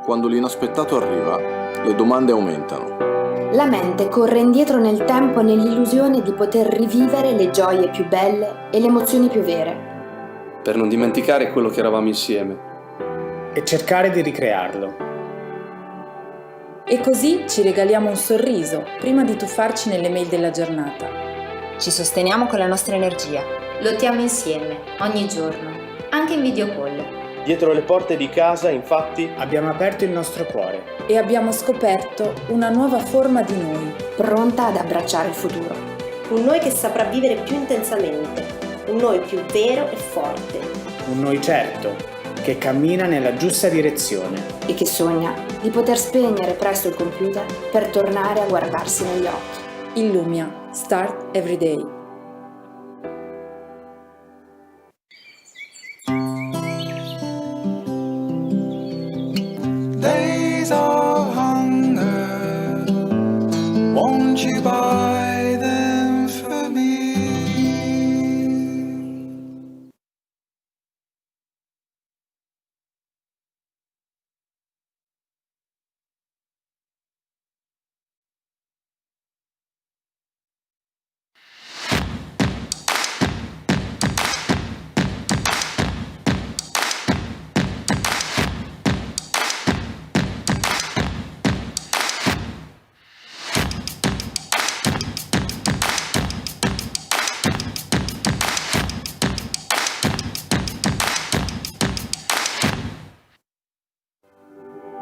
Quando l'inaspettato arriva, le domande aumentano. La mente corre indietro nel tempo nell'illusione di poter rivivere le gioie più belle e le emozioni più vere. Per non dimenticare quello che eravamo insieme. E cercare di ricrearlo. E così ci regaliamo un sorriso prima di tuffarci nelle mail della giornata. Ci sosteniamo con la nostra energia. Lottiamo insieme, ogni giorno, anche in video call. Dietro le porte di casa, infatti, abbiamo aperto il nostro cuore. E abbiamo scoperto una nuova forma di noi. Pronta ad abbracciare il futuro. Un noi che saprà vivere più intensamente. Un noi più vero e forte. Un noi certo, che cammina nella giusta direzione. E che sogna di poter spegnere presto il computer per tornare a guardarsi negli occhi. Illumia. Start every day. Days of hunger, won't you buy them for me?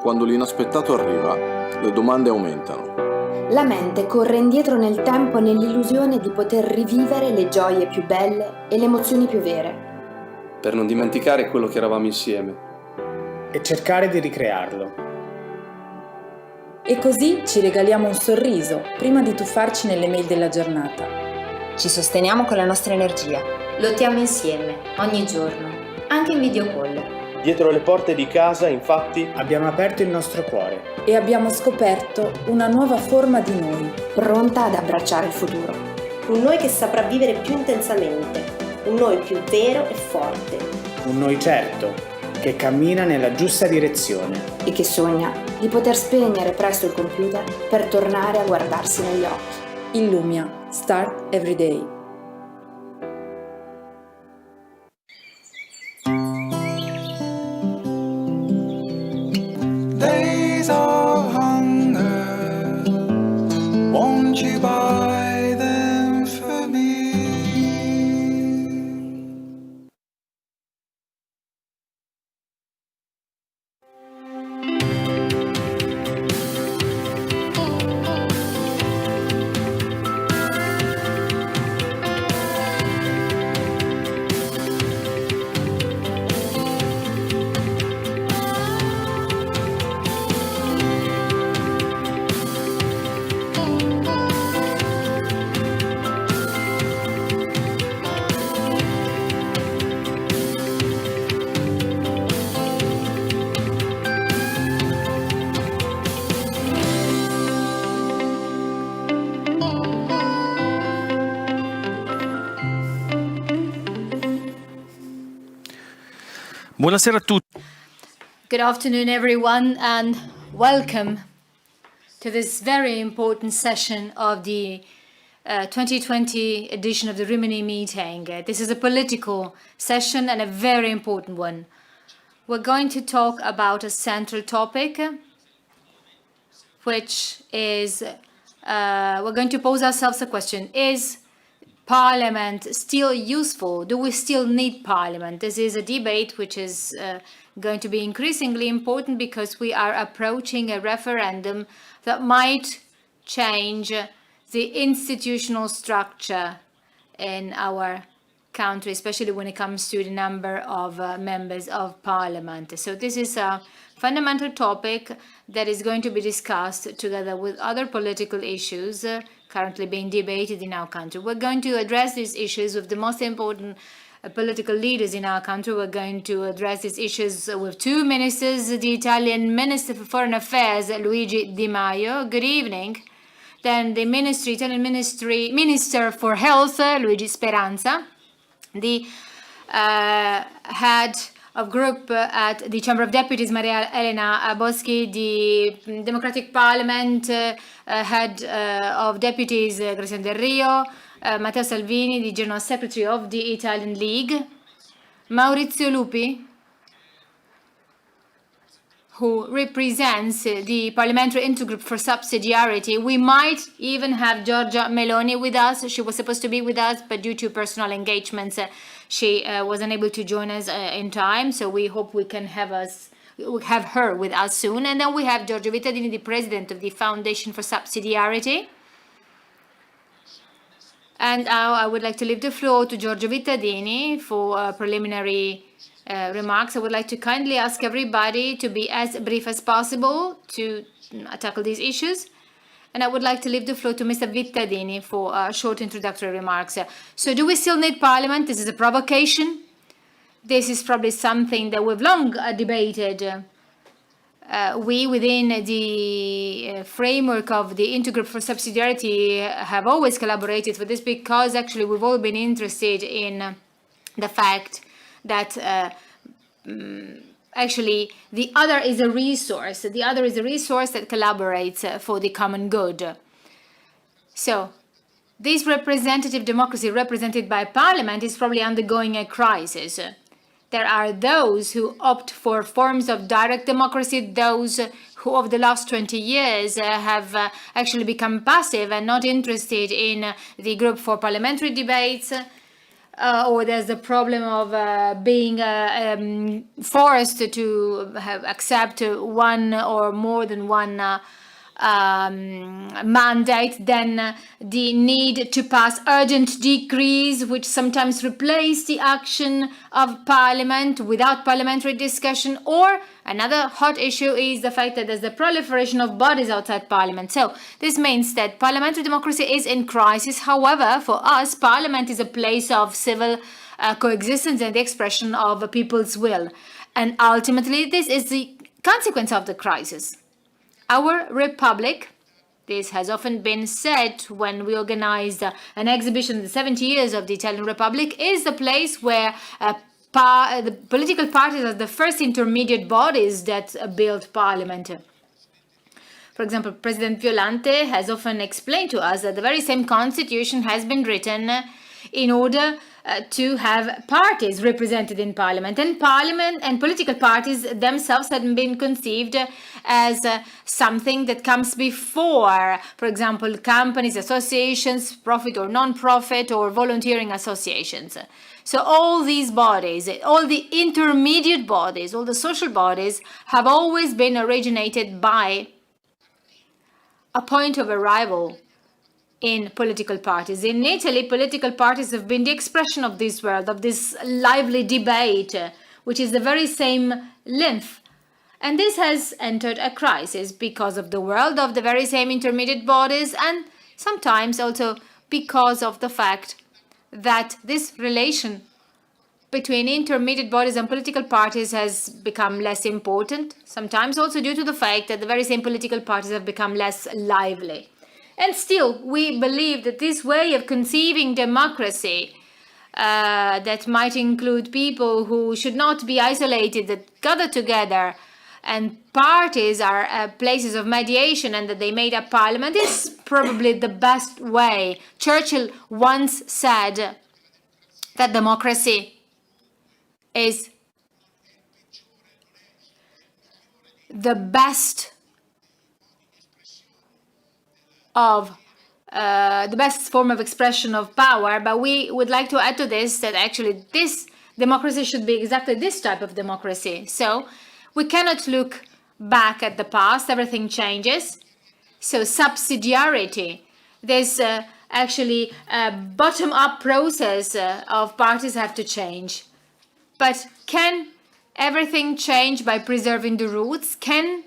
Quando l'inaspettato arriva, le domande aumentano. La mente corre indietro nel tempo nell'illusione di poter rivivere le gioie più belle e le emozioni più vere. Per non dimenticare quello che eravamo insieme. E cercare di ricrearlo. E così ci regaliamo un sorriso prima di tuffarci nelle mail della giornata. Ci sosteniamo con la nostra energia. Lottiamo insieme, ogni giorno, anche in video call. Dietro le porte di casa, infatti, abbiamo aperto il nostro cuore. E abbiamo scoperto una nuova forma di noi. Pronta ad abbracciare il futuro. Un noi che saprà vivere più intensamente. Un noi più vero e forte. Un noi certo, che cammina nella giusta direzione. E che sogna di poter spegnere presto il computer per tornare a guardarsi negli occhi. Illumia. Start every day. Days of hunger, won't you buy them for me? Buonasera a tutti. Good afternoon, everyone, and welcome to this very important session of the 2020 edition of the Rimini meeting. This is a political session and a very important one. We're going to talk about a central topic, which is, we're going to pose ourselves a question. Is Parliament still useful? Do we still need Parliament? This is a debate which is going to be increasingly important because we are approaching a referendum that might change the institutional structure in our country, especially when it comes to the number of members of Parliament. So this is a fundamental topic that is going to be discussed together with other political issues currently being debated in our country. We're going to address these issues with the most important political leaders in our country. We're going to address these issues with two ministers, the Italian Minister for Foreign Affairs, Luigi Di Maio. Good evening. Then the Italian Minister for Health, Luigi Speranza. The head of group at the Chamber of Deputies, Maria Elena Boschi, the Democratic Parliament head of Deputies, Graziano Delrio, Matteo Salvini, the General Secretary of the Italian League, Maurizio Lupi, who represents the Parliamentary Intergroup for Subsidiarity. We might even have Giorgia Meloni with us. She was supposed to be with us, but due to personal engagements, she was unable to join us in time. So we hope we can have her with us soon. And then we have Giorgio Vittadini, the president of the Foundation for Subsidiarity. And now I would like to leave the floor to Giorgio Vittadini for preliminary remarks. I would like to kindly ask everybody to be as brief as possible to tackle these issues. And I would like to leave the floor to Mr. Vittadini for short introductory remarks. So do we still need Parliament? This is a provocation. This is probably something that we've long debated. We, within the framework of the Intergroup for Subsidiarity, have always collaborated for this because actually we've all been interested in the fact that actually the other is a resource. The other is a resource that collaborates for the common good. So this representative democracy represented by Parliament is probably undergoing a crisis. There are those who opt for forms of direct democracy, those who over the last 20 years have actually become passive and not interested in the group for parliamentary debates. Or there's the problem of being forced to accept one or more than one mandate, then the need to pass urgent decrees, which sometimes replace the action of Parliament without parliamentary discussion. Or another hot issue is the fact that there's the proliferation of bodies outside Parliament. So this means that parliamentary democracy is in crisis. However, for us, Parliament is a place of civil coexistence and the expression of people's will. And ultimately, this is the consequence of the crisis. Our republic, this has often been said when we organized an exhibition, the 70 years of the Italian Republic, is the place where the political parties are the first intermediate bodies that build Parliament. For example, President Violante has often explained to us that the very same constitution has been written in order to have parties represented in Parliament. And Parliament and political parties themselves had been conceived as something that comes before, for example, companies, associations, profit or non-profit, or volunteering associations. So all these bodies, all the intermediate bodies, all the social bodies have always been originated by a point of arrival in political parties. In Italy, political parties have been the expression of this world, of this lively debate, which is the very same length. And this has entered a crisis because of the world of the very same intermediate bodies, and sometimes also because of the fact that this relation between intermediate bodies and political parties has become less important, sometimes also due to the fact that the very same political parties have become less lively. And still, we believe that this way of conceiving democracy that might include people who should not be isolated, that gather together, and parties are places of mediation and that they made up Parliament, is probably the best way. Churchill once said that democracy is the best form of expression of power, but we would like to add to this that actually this democracy should be exactly this type of democracy. So we cannot look back at the past, everything changes. So subsidiarity, this actually bottom-up process of parties have to change. But can everything change by preserving the roots? Can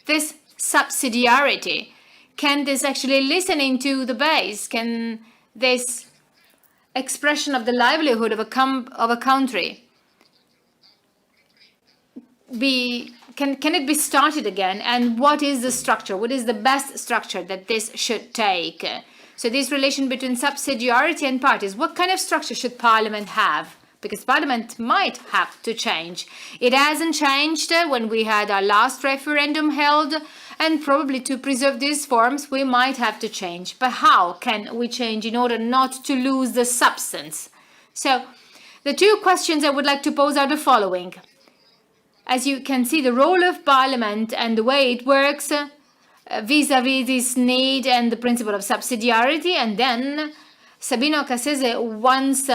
this subsidiarity, can this actually listening to the base, can this expression of the livelihood of a country can it be started again? And what is the structure? What is the best structure that this should take? So this relation between subsidiarity and parties, what kind of structure should Parliament have? because Parliament might have to change. It hasn't changed when we had our last referendum held, and probably to preserve these forms we might have to change. But how can we change in order not to lose the substance? So the two questions I would like to pose are the following. As you can see, the role of Parliament and the way it works vis-a-vis this need and the principle of subsidiarity. And then Sabino Cassese once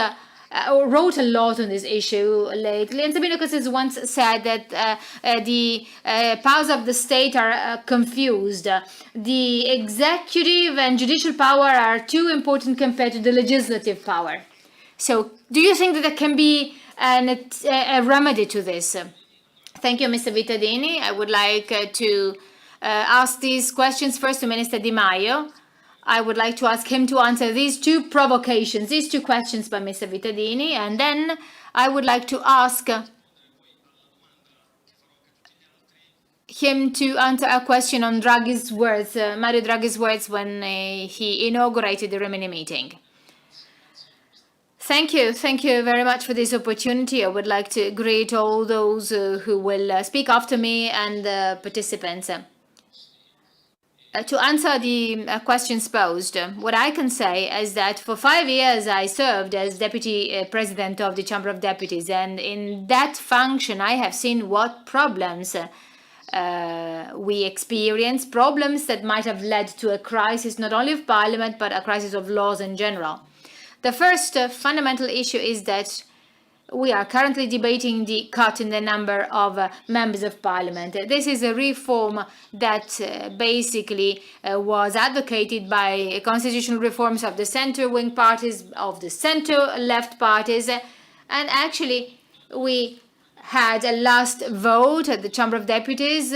wrote a lot on this issue lately, and Sabino Cassese once said that the powers of the state are confused. The executive and judicial power are too important compared to the legislative power. So do you think that there can be a remedy to this? Thank you, Mr. Vittadini. I would like to ask these questions first to Minister Di Maio. I would like to ask him to answer these two provocations, these two questions by Mr. Vittadini, and then I would like to ask him to answer a question on Draghi's words, Mario Draghi's words when he inaugurated the Rimini meeting. Thank you very much for this opportunity. I would like to greet all those who will speak after me and the participants. To answer the questions posed, what I can say is that for 5 years I served as Deputy President of the Chamber of Deputies, and in that function I have seen what problems we experience, problems that might have led to a crisis not only of Parliament but a crisis of laws in general. The first fundamental issue is that we are currently debating the cut in the number of members of Parliament. This is a reform that basically was advocated by constitutional reforms of the center-wing parties, of the center-left parties, and actually we had a last vote at the Chamber of Deputies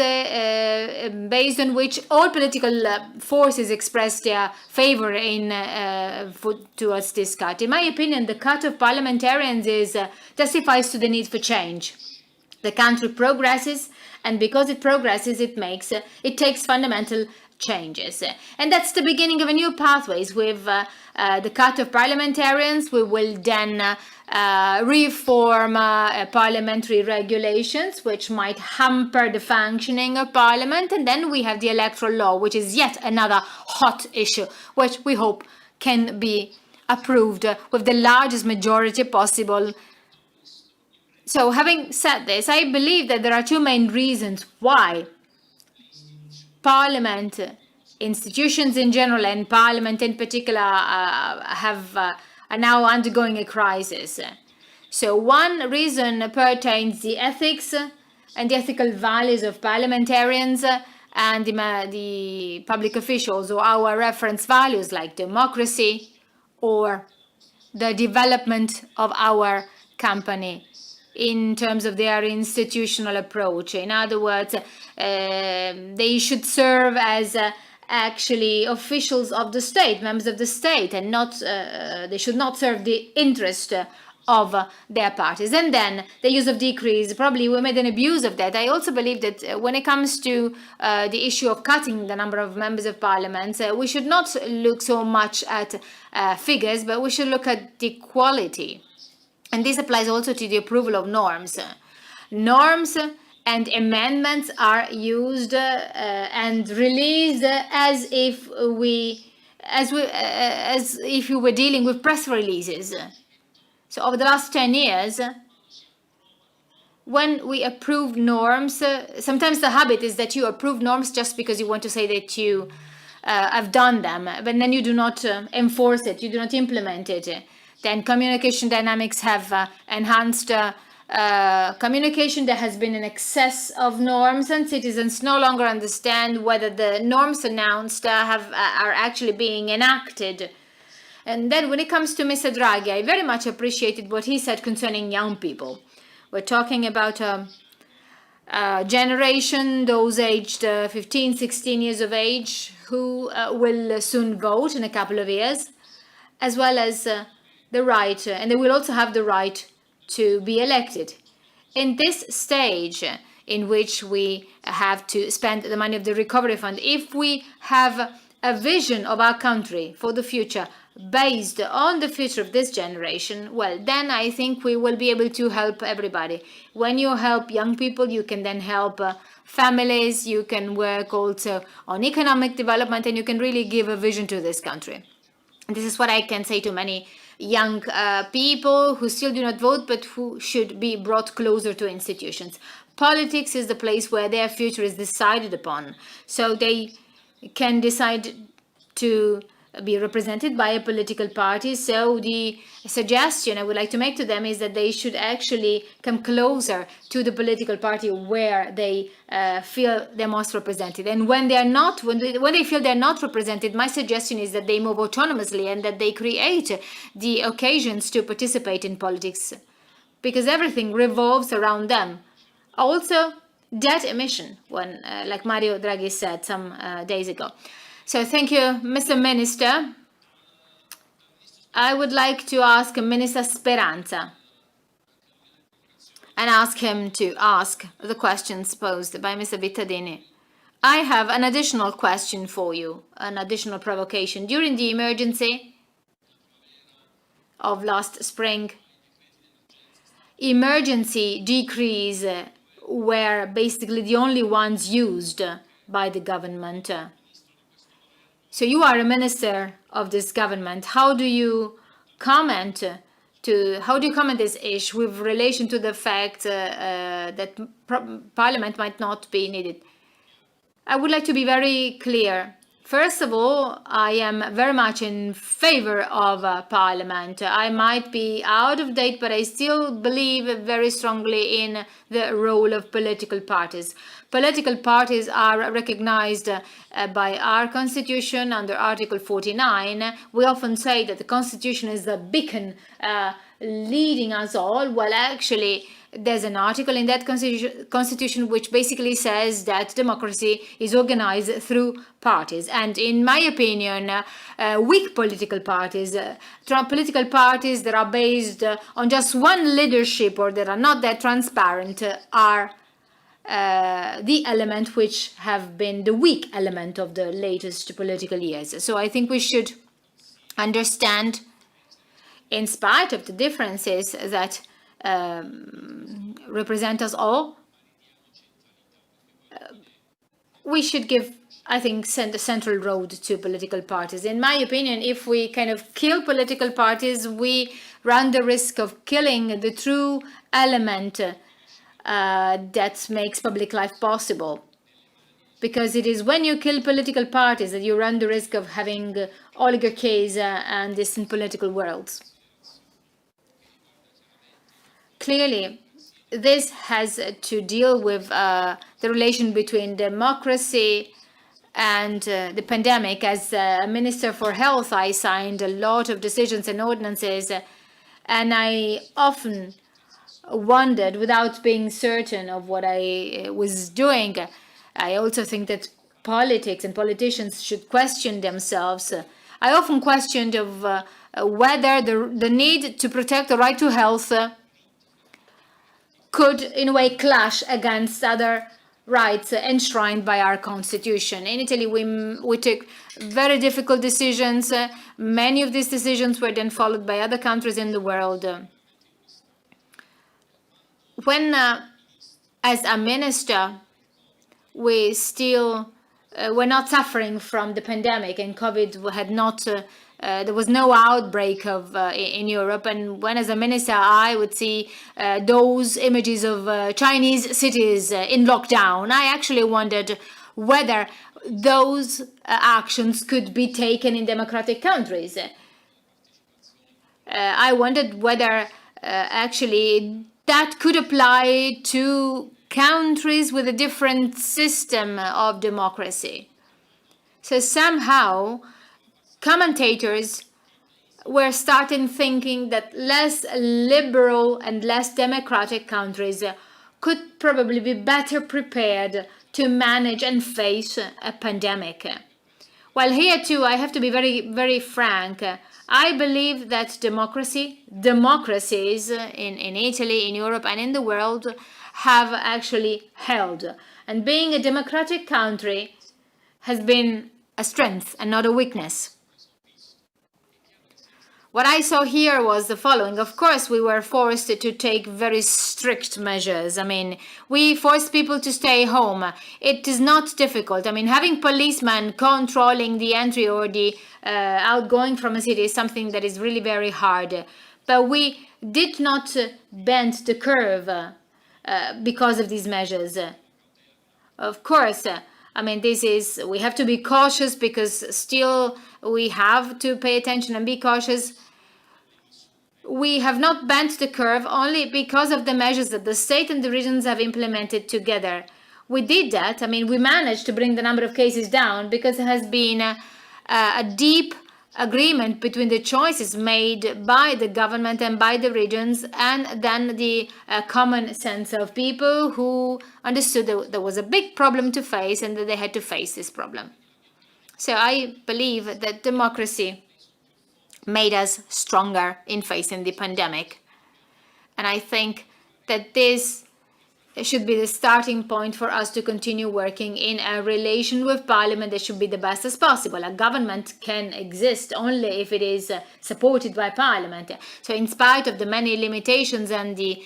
based on which all political forces expressed their favor towards this cut. In my opinion, the cut of parliamentarians testifies to the need for change. The country progresses, and because it progresses, it takes fundamental changes. And that's the beginning of a new pathways. With the cut of parliamentarians, we will then reform parliamentary regulations, which might hamper the functioning of Parliament. And then we have the electoral law, which is yet another hot issue, which we hope can be approved with the largest majority possible. So having said this, I believe that there are two main reasons why Parliament, institutions in general and Parliament in particular are now undergoing a crisis. So one reason pertains the ethics and the ethical values of parliamentarians and the public officials, or our reference values like democracy or the development of our company in terms of their institutional approach. In other words, they should serve as actually officials of the state, members of the state, and not they should not serve the interest of their parties. And then the use of decrees, probably we made an abuse of that. I also believe that when it comes to the issue of cutting the number of members of parliament, we should not look so much at figures, but we should look at the quality. And this applies also to the approval of norms. Norms and amendments are used and released as if we were dealing with press releases. So over the last 10 years, when we approve norms, sometimes the habit is that you approve norms just because you want to say that you have done them, but then you do not enforce it, you do not implement it. Then communication dynamics have enhanced communication. There has been an excess of norms, and citizens no longer understand whether the norms announced are actually being enacted. And then when it comes to Mr. Draghi, I very much appreciated what he said concerning young people. We're talking about a generation, those aged 15, 16 years of age, who will soon vote in a couple of years, as well as the right, and they will also have the right to be elected. In this stage in which we have to spend the money of the recovery fund, if we have a vision of our country for the future based on the future of this generation, well, then I think we will be able to help everybody. When you help young people, you can then help families, you can work also on economic development, and you can really give a vision to this country. And this is what I can say to many young people who still do not vote, but who should be brought closer to institutions. Politics is the place where their future is decided upon. So they can decide to be represented by a political party. So the suggestion I would like to make to them is that they should actually come closer to the political party where they feel they're most represented. And when they are not, when they feel they're not represented, my suggestion is that they move autonomously and that they create the occasions to participate in politics, because everything revolves around them. Also, debt emission, when like Mario Draghi said some days ago. So thank you, Mr. Minister. I would like to ask Minister Speranza and ask him to ask the questions posed by Mr. Vittadini. I have an additional question for you, an additional provocation. During the emergency of last spring, emergency decrees were basically the only ones used by the government. So you are a minister of this government. How do you comment this issue with relation to the fact that Parliament might not be needed? I would like to be very clear. First of all, I am very much in favor of Parliament. I might be out of date, but I still believe very strongly in the role of political parties. Political parties are recognized by our Constitution under Article 49. We often say that the Constitution is the beacon leading us all. Well, actually, there's an article in that constitution which basically says that democracy is organized through parties. And in my opinion, weak political parties, political parties that are based on just one leadership or that are not that transparent are the element which have been the weak element of the latest political years. So I think we should understand, in spite of the differences that represent us all, we should give, I think, send a central road to political parties. In my opinion, if we kind of kill political parties, we run the risk of killing the true element that makes public life possible. Because it is when you kill political parties that you run the risk of having oligarchies and distant political worlds. Clearly, this has to deal with the relation between democracy and the pandemic. As a Minister for Health, I signed a lot of decisions and ordinances, and I often wondered, without being certain of what I was doing. I also think that politics and politicians should question themselves. I often questioned of whether the need to protect the right to health could in a way clash against other rights enshrined by our constitution. In Italy, we took very difficult decisions. Many of these decisions were then followed by other countries in the world. When, as a minister, we still were not suffering from the pandemic, and COVID had not, there was no outbreak of in Europe. And when, as a minister, I would see those images of Chinese cities in lockdown, I actually wondered whether those actions could be taken in democratic countries. I wondered whether actually that could apply to countries with a different system of democracy. So somehow commentators were starting thinking that less liberal and less democratic countries could probably be better prepared to manage and face a pandemic. While here too, I have to be very, very frank. I believe that democracies in Italy, in Europe, and in the world have actually held. And being a democratic country has been a strength and not a weakness. what I saw here was the following. Of course, we were forced to take very strict measures. I mean, we forced people to stay home. It is not difficult. I mean, having policemen controlling the entry or the outgoing from a city is something that is really very hard. But we did not bend the curve because of these measures. Of course, I mean, we have to be cautious because still we have to pay attention and be cautious. We have not bent the curve only because of the measures that the state and the regions have implemented together. We did that. I mean, we managed to bring the number of cases down because there has been a deep agreement between the choices made by the government and by the regions, and then the common sense of people who understood that there was a big problem to face and that they had to face this problem. So I believe that democracy made us stronger in facing the pandemic. And I think that this should be the starting point for us to continue working in a relation with Parliament that should be the best as possible. A government can exist only if it is supported by Parliament. So in spite of the many limitations and the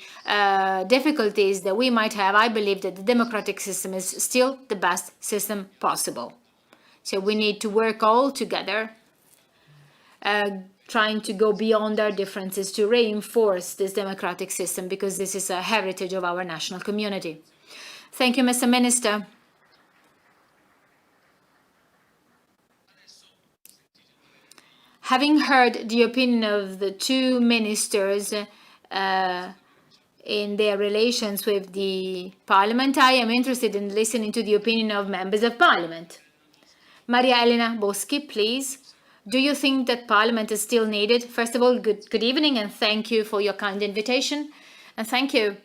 difficulties that we might have, I believe that the democratic system is still the best system possible. So we need to work all together, trying to go beyond our differences to reinforce this democratic system, because this is a heritage of our national community. Thank you, Mr. Minister. Having heard the opinion of the two ministers in their relations with the Parliament, I am interested in listening to the opinion of members of Parliament. Maria Elena Boschi, please. Do you think that Parliament is still needed? First of all, good evening, and thank you for your kind invitation. And thank you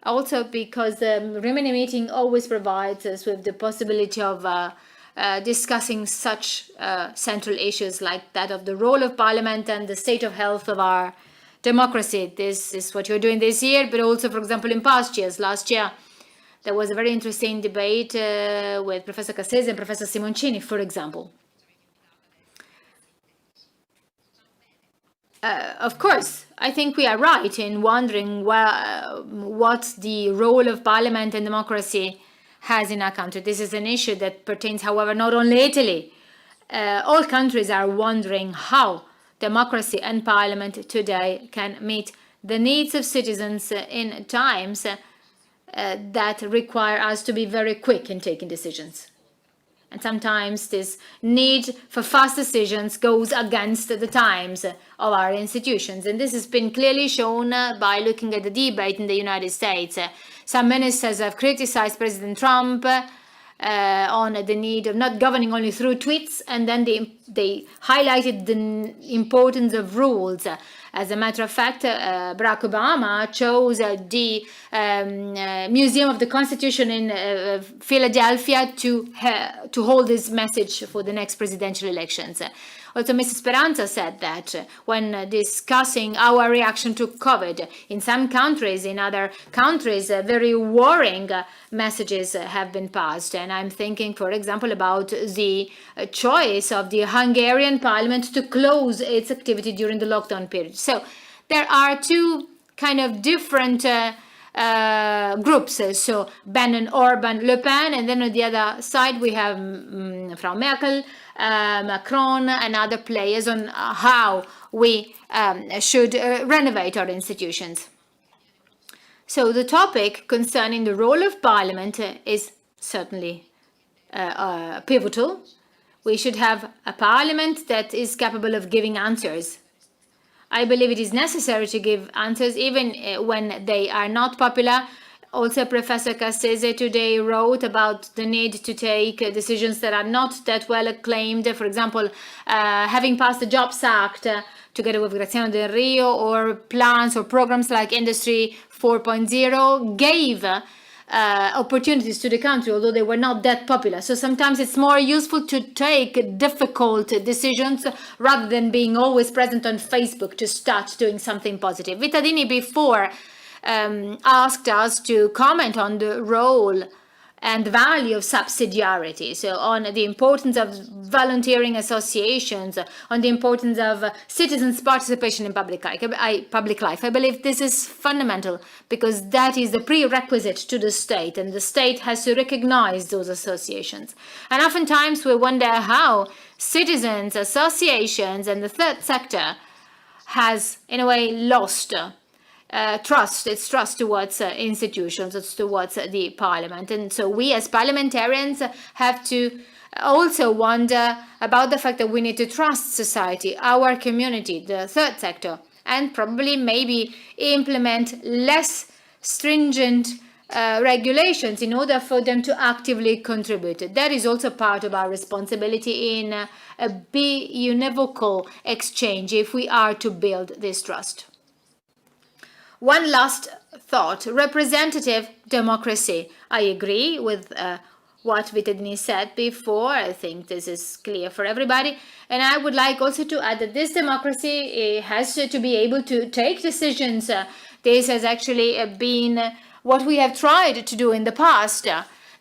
also because the Rimini meeting always provides us with the possibility of discussing such central issues like that of the role of Parliament and the state of health of our democracy. This is what you're doing this year, but also, for example, in past years. Last year, there was a very interesting debate with Professor Cassese and Professor Simoncini, for example. Of course, I think we are right in wondering what the role of Parliament and democracy has in our country. This is an issue that pertains, however, not only Italy. All countries are wondering how democracy and Parliament today can meet the needs of citizens in times that require us to be very quick in taking decisions. And sometimes this need for fast decisions goes against the times of our institutions. And this has been clearly shown by looking at the debate in the United States. Some ministers have criticized President Trump on the need of not governing only through tweets, and then they highlighted the importance of rules. As a matter of fact, Barack Obama chose the Museum of the Constitution in Philadelphia to hold this message for the next presidential elections. Also, Mrs. Speranza said that when discussing our reaction to COVID. In some countries, in other countries, very worrying messages have been passed. And I'm thinking, for example, about the choice of the Hungarian parliament to close its activity during the lockdown period. So there are two kind of different groups. So Bannon, Orban, Le Pen, and then on the other side we have Frau Merkel, Macron, and other players on how we should renovate our institutions. So the topic concerning the role of Parliament is certainly pivotal. We should have a Parliament that is capable of giving answers. I believe it is necessary to give answers even when they are not popular. Also, Professor Cassese today wrote about the need to take decisions that are not that well acclaimed. For example, having passed the Jobs Act together with Graziano Delrio, or plans or programs like Industry 4.0 gave opportunities to the country, although they were not that popular. So sometimes it's more useful to take difficult decisions rather than being always present on Facebook to start doing something positive. Vittadini before asked us to comment on the role and the value of subsidiarity. So on the importance of volunteering associations, on the importance of citizens' participation in public life. I believe this is fundamental because that is the prerequisite to the state, and the state has to recognize those associations. And oftentimes we wonder how citizens, associations, and the third sector has, in a way, lost its trust towards institutions, towards the parliament. And so we as parliamentarians have to also wonder about the fact that we need to trust society, our community, the third sector, and probably maybe implement less stringent regulations in order for them to actively contribute. That is also part of our responsibility in a univocal exchange if we are to build this trust. One last thought, representative democracy. I agree with what Vittadini said before. I think this is clear for everybody. And I would like also to add that this democracy has to be able to take decisions. This has actually been what we have tried to do in the past.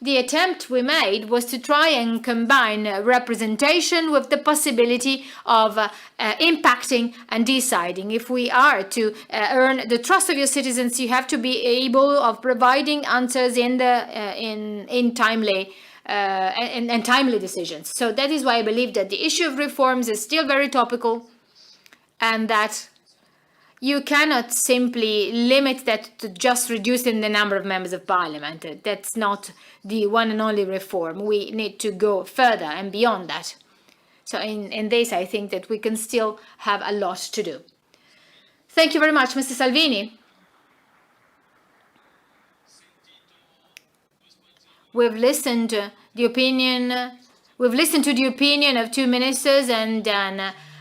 The attempt we made was to try and combine representation with the possibility of impacting and deciding. If we are to earn the trust of your citizens, you have to be able of providing answers in timely decisions. So that is why I believe that the issue of reforms is still very topical, and that you cannot simply limit that to just reducing the number of members of parliament. That's not the one and only reform. We need to go further and beyond that. So in this, I think that we can still have a lot to do. Thank you very much, Mr. Salvini. We've listened to the opinion of two ministers and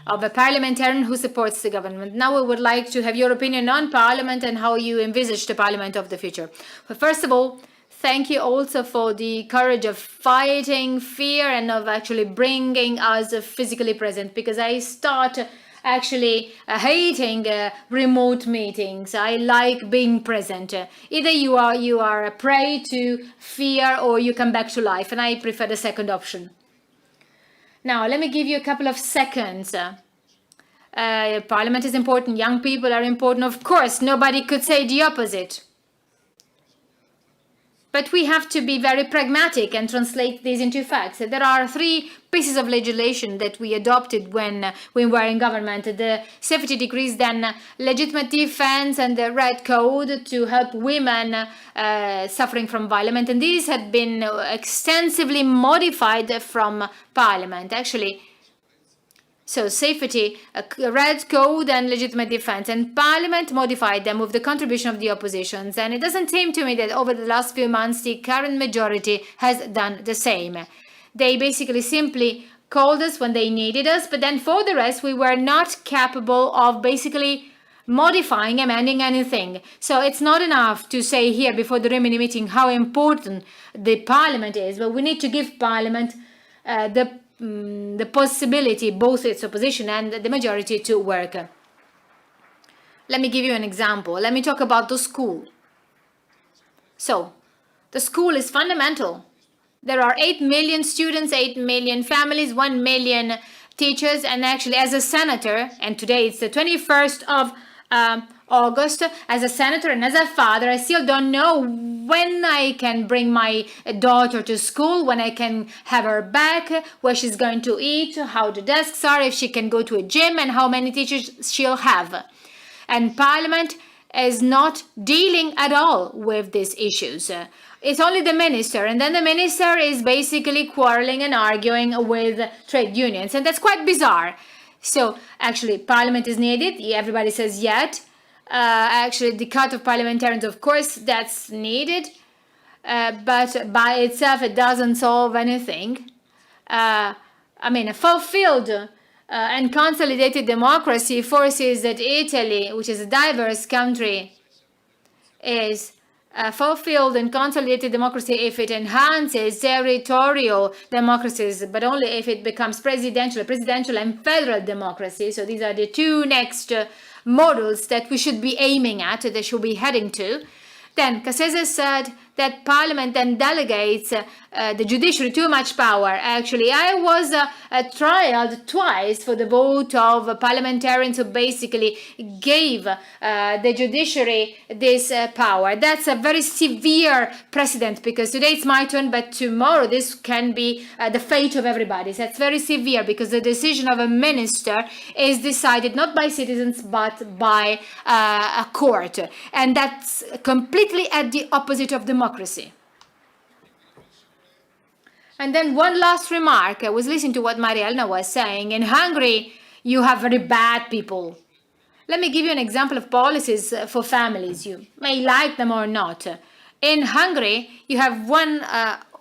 of a parliamentarian who supports the government. Now we would like to have your opinion on parliament and how you envisage the parliament of the future. But first of all, thank you also for the courage of fighting fear and of actually bringing us physically present, because I start actually hating remote meetings. I like being present. Either you are a prey to fear or you come back to life, and I prefer the second option. Now, let me give you a couple of seconds. Parliament is important. Young people are important. Of course, nobody could say the opposite. But we have to be very pragmatic and translate these into facts. There are 3 pieces of legislation that we adopted when we were in government. The safety decrees, then legitimate defense, and the red code to help women suffering from violence. And these had been extensively modified from Parliament, actually. So safety, red code, and legitimate defense, and Parliament modified them with the contribution of the oppositions. And it doesn't seem to me that over the last few months the current majority has done the same. They basically simply called us when they needed us, but then for the rest we were not capable of basically modifying, amending anything. So it's not enough to say here before the Rimini meeting how important the Parliament is, but we need to give Parliament the possibility, both its opposition and the majority, to work. Let me give you an example. Let me talk about the school. So, the school is fundamental. There are 8 million students, 8 million families, 1 million teachers, and actually as a senator, and today it's the 21st of August, as a senator and as a father, I still don't know when I can bring my daughter to school, when I can have her back, where she's going to eat, how the desks are, if she can go to a gym, and how many teachers she'll have. And Parliament is not dealing at all with these issues. It's only the minister, and then the minister is basically quarreling and arguing with trade unions, and that's quite bizarre. So actually Parliament is needed. Everybody says yet. Actually, the cut of parliamentarians, of course, that's needed, but by itself it doesn't solve anything. I mean, a fulfilled and consolidated democracy forces that Italy, which is a diverse country, is fulfilled and consolidated democracy if it enhances territorial democracies, but only if it becomes presidential and federal democracy. So these are the 2 next models that we should be aiming at, that should be heading to. Then Cassese said that Parliament then delegates the judiciary too much power. Actually, I was trialed twice for the vote of parliamentarians who basically gave the judiciary this power. That's a very severe precedent, because today it's my turn, but tomorrow this can be the fate of everybody. So it's very severe, because the decision of a minister is decided not by citizens but by a court, and that's completely at the opposite of democracy. And then one last remark. I was listening to what Elena was saying. In Hungary, you have very bad people. Let me give you an example of policies for families. You may like them or not. In Hungary, you have one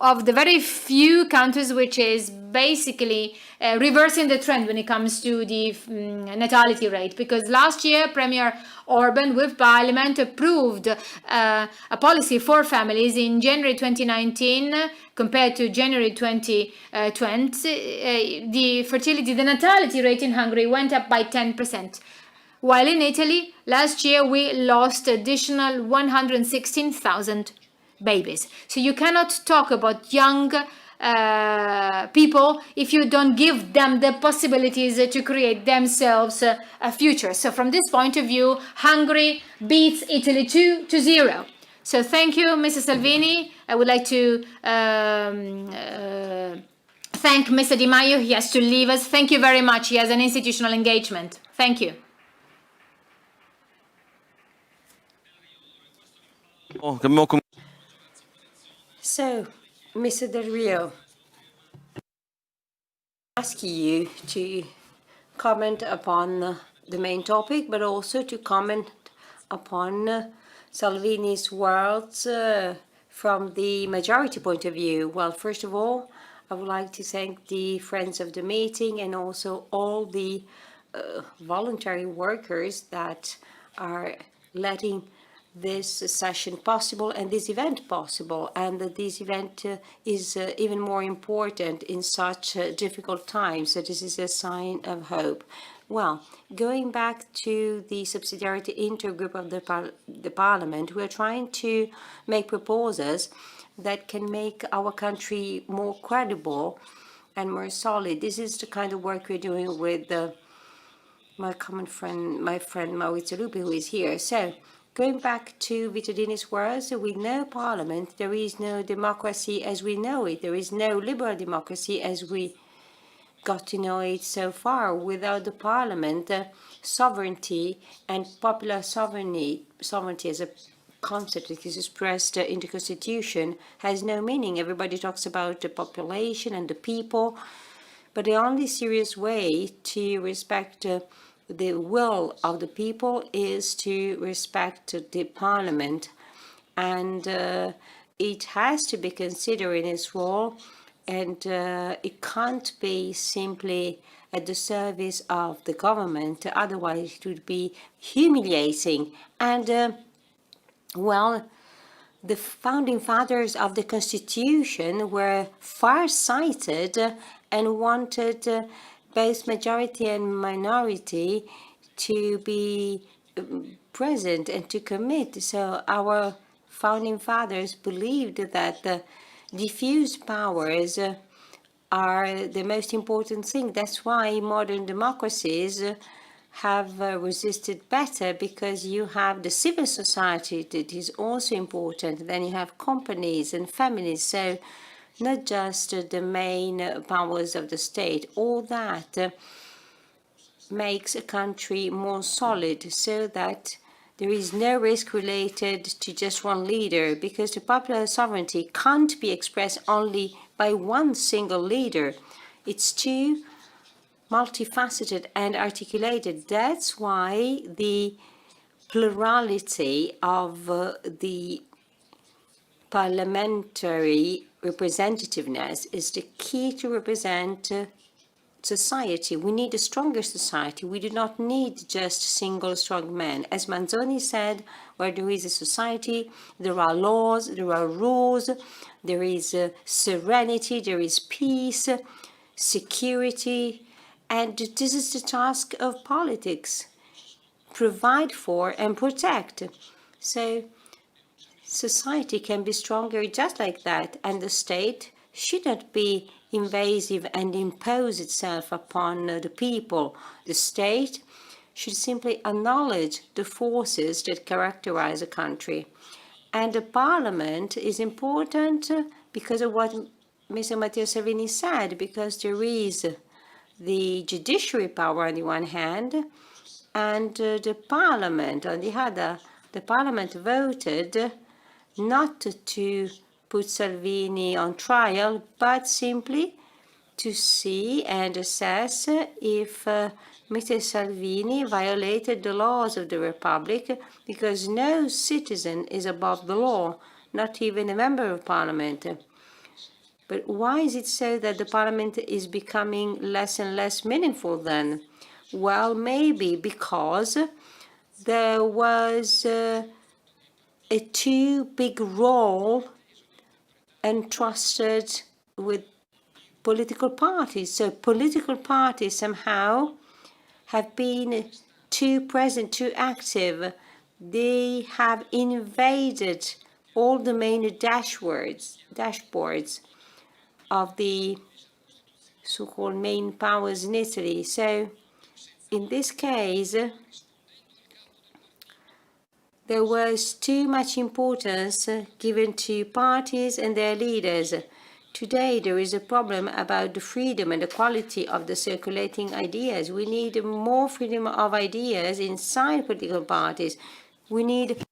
of the very few countries which is basically reversing the trend when it comes to the natality rate. Because last year, Premier Orban with Parliament approved a policy for families in January 2019 compared to January 2020. The natality rate in Hungary went up by 10%. While in Italy, last year we lost additional 116,000 babies. So you cannot talk about young people if you don't give them the possibilities to create themselves a future. So from this point of view, Hungary beats Italy 2-0. So thank you, Mrs. Salvini. I would like to thank Mr. Di Maio. He has to leave us. Thank you very much. He has an institutional engagement. Thank you. So, Mr. Delrio, I ask you to comment upon the main topic, but also to comment upon Salvini's words from the majority point of view. Well, first of all, I would like to thank the friends of the meeting and also all the voluntary workers that are letting this session possible and this event possible, and that this event is even more important in such difficult times. So this is a sign of hope. Well, going back to the subsidiarity intergroup of the Parliament, we are trying to make proposals that can make our country more credible and more solid. This is the kind of work we're doing with my common friend, Maurizio Lupi, who is here. So, going back to Vittadini's words, with no parliament, there is no democracy as we know it. There is no liberal democracy as we got to know it so far. Without the parliament, sovereignty and popular sovereignty as a concept that is expressed in the Constitution has no meaning. Everybody talks about the population and the people, but the only serious way to respect the will of the people is to respect the parliament, and it has to be considered in its role, and it can't be simply at the service of the government, otherwise it would be humiliating. And well, the founding fathers of the Constitution were far-sighted and wanted both majority and minority to be present and to commit. So our founding fathers believed that the diffuse powers are the most important thing. That's why modern democracies have resisted better, because you have the civil society that is also important. Then you have companies and families. So not just the main powers of the state. All that makes a country more solid, so that there is no risk related to just one leader, because the popular sovereignty can't be expressed only by one single leader. It's too multifaceted and articulated. That's why the plurality of the parliamentary representativeness is the key to represent society. We need a stronger society. We do not need just single strong men. As Manzoni said, where there is a society, there are laws, there are rules, there is serenity, there is peace, security, and this is the task of politics: provide for and protect. So society can be stronger just like that, and the state should not be invasive and impose itself upon the people. The state should simply acknowledge the forces that characterize a country. And the parliament is important because of what Mr. Matteo Salvini said, because there is the judiciary power on the one hand, and the parliament on the other. The parliament voted not to put Salvini on trial, but simply to see and assess if Mr. Salvini violated the laws of the Republic, because no citizen is above the law, not even a member of parliament. But why is it so that the parliament is becoming less and less meaningful then? Well, maybe because there was a too big role entrusted with political parties. So political parties somehow have been too present, too active. They have invaded all the main dashboards of the so-called main powers in Italy. So in this case, there was too much importance given to parties and their leaders. Today, there is a problem about the freedom and the quality of the circulating ideas. We need more freedom of ideas inside political parties. We need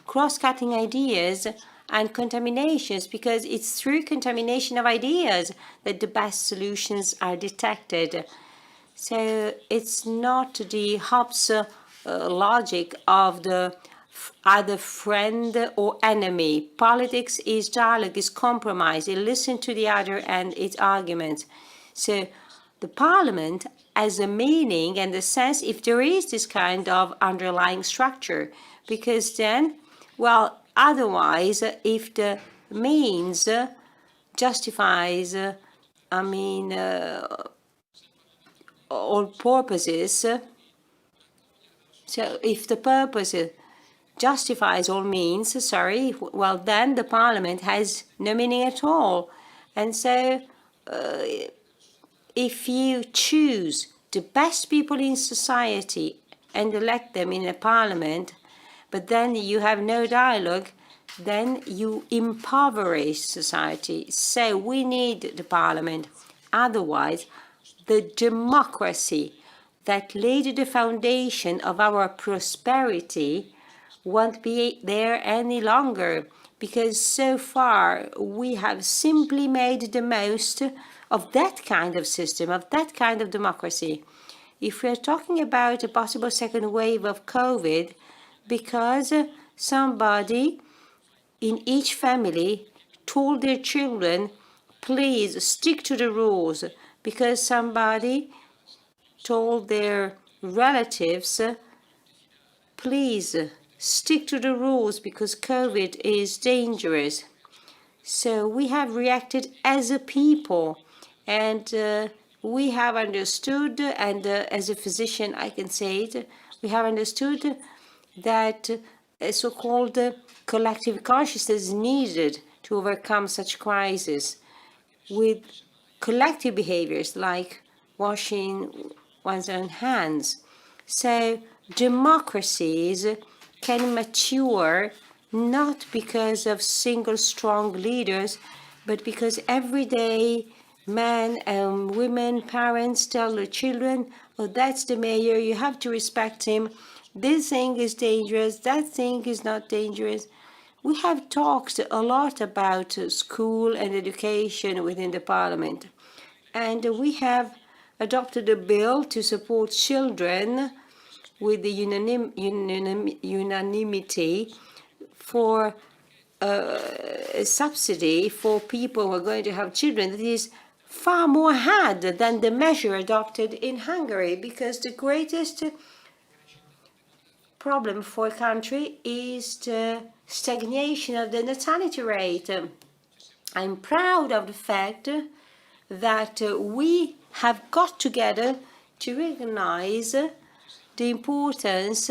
cross-cutting ideas and contaminations, because it's through contamination of ideas that the best solutions are detected. So it's not the Hobbes logic of the either friend or enemy. Politics is dialogue, is compromise. You listen to the other and its arguments. So the parliament has a meaning and a sense if there is this kind of underlying structure, because then, well, otherwise, if the means justifies, all purposes, so if the purpose justifies all means, well, then the parliament has no meaning at all. And so if you choose the best people in society and elect them in a parliament, but then you have no dialogue, then you impoverish society. So we need the parliament. Otherwise, the democracy that laid the foundation of our prosperity won't be there any longer, because so far we have simply made the most of that kind of system, of that kind of democracy. If we're talking about a possible second wave of COVID, because somebody in each family told their children, please stick to the rules, because somebody told their relatives, please stick to the rules because COVID is dangerous. So we have reacted as a people, and we have understood, and as a physician I can say it, we have understood that a so-called collective consciousness is needed to overcome such crises, with collective behaviors like washing one's own hands. So democracies can mature not because of single strong leaders, but because everyday men and women, parents tell their children, oh, that's the mayor, you have to respect him. This thing is dangerous, that thing is not dangerous. We have talked a lot about school and education within the parliament. And we have adopted a bill to support children with the unanimity for a subsidy for people who are going to have children that is far more hard than the measure adopted in Hungary, because the greatest problem for a country is the stagnation of the natality rate. I'm proud of the fact that we have got together to recognize the importance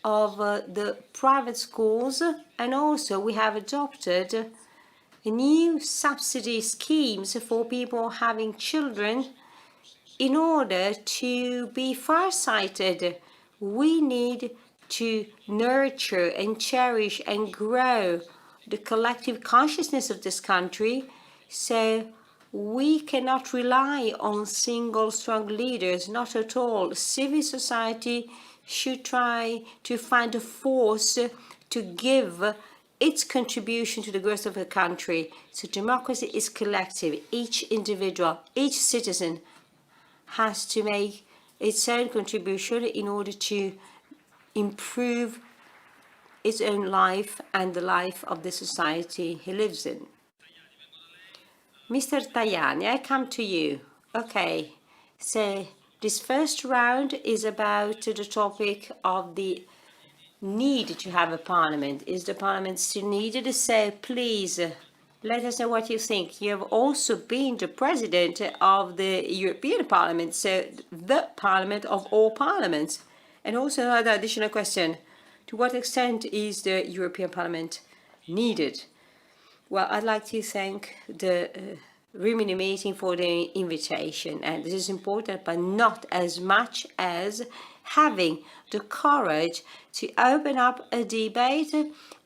of the private schools, and also we have adopted new subsidy schemes for people having children in order to be farsighted. We need to nurture and cherish and grow the collective consciousness of this country, so we cannot rely on single strong leaders, not at all. Civil society should try to find a force to give its contribution to the growth of the country. So democracy is collective. Each individual, each citizen has to make its own contribution in order to improve its own life and the life of the society he lives in. Mr. Tajani, I come to you. Okay, so this first round is about the topic of the need to have a parliament. Is the parliament still needed? So please, let us know what you think. You have also been the president of the European Parliament, so the parliament of all parliaments. And also another additional question. To what extent is the European Parliament needed? Well, I'd like to thank the Rimini meeting for the invitation. And this is important, but not as much as having the courage to open up a debate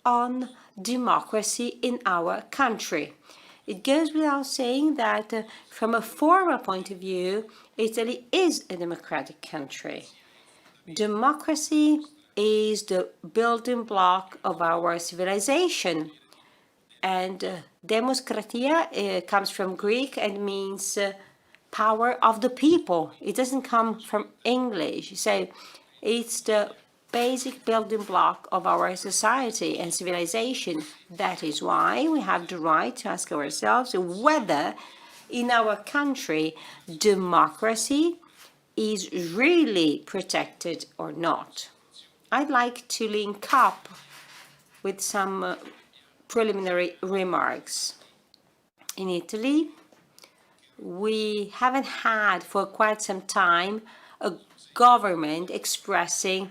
on democracy in our country. It goes without saying that from a formal point of view, Italy is a democratic country. Democracy is the building block of our civilization. And demokratia comes from Greek and means power of the people. It doesn't come from English. So it's the basic building block of our society and civilization. That is why we have the right to ask ourselves whether in our country democracy is really protected or not. I'd like to link up with some preliminary remarks. In Italy, we haven't had for quite some time a government expressing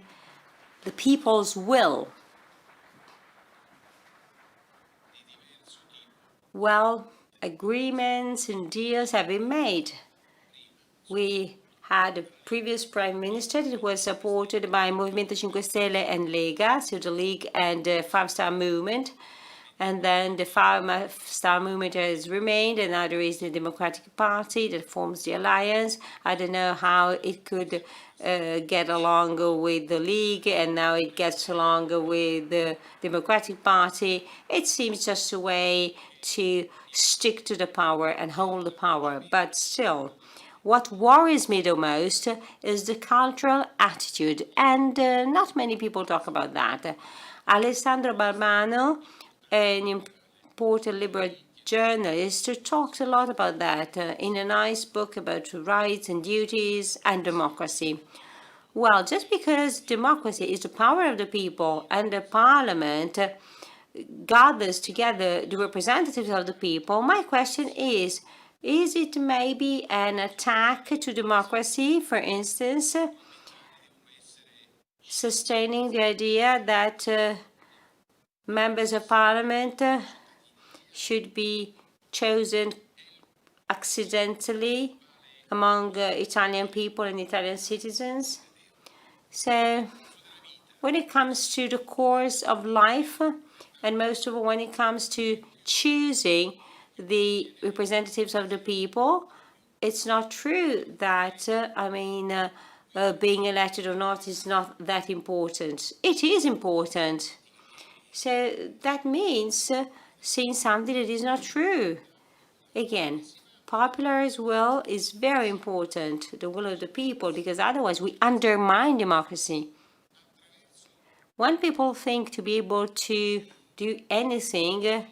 the people's will. Well, agreements and deals have been made. We had a previous prime minister that was supported by Movimento 5 Stelle and Lega, so the League and the Five-Star Movement. And then the Five-Star Movement has remained, and now there is the Democratic Party that forms the alliance. I don't know how it could get along with the League, and now it gets along with the Democratic Party. It seems just a way to stick to the power and hold the power, but still. What worries me the most is the cultural attitude, and not many people talk about that. Alessandro Barbano, an important liberal journalist, talks a lot about that in a nice book about rights and duties and democracy. Well, just because democracy is the power of the people and the parliament gathers together the representatives of the people, my question is it maybe an attack to democracy, for instance, sustaining the idea that members of parliament should be chosen accidentally among Italian people and Italian citizens? So when it comes to the course of life, and most of all when it comes to choosing the representatives of the people, it's not true that, being elected or not is not that important. It is important. So that means saying something that is not true. Again, popular will is very important, the will of the people, because otherwise we undermine democracy. When people think to be able to do anything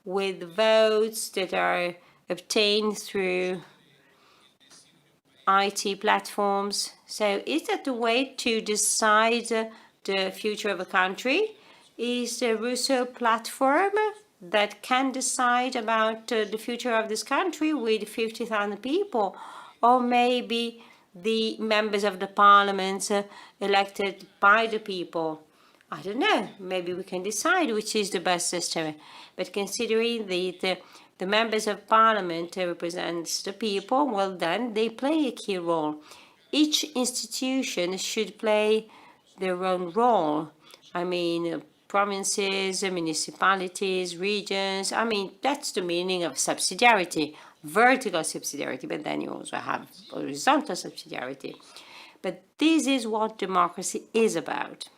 with votes that are obtained through IT platforms, so is that the way to decide the future of a country? Is the Rousseau platform that can decide about the future of this country with 50,000 people, or maybe the members of the parliament elected by the people? I don't know, maybe we can decide which is the best system. But considering the members of parliament represents the people, well then they play a key role. Each institution should play their own role. I mean, provinces, municipalities, regions. I mean, that's the meaning of subsidiarity, vertical subsidiarity, but then you also have horizontal subsidiarity. But this is what democracy is about.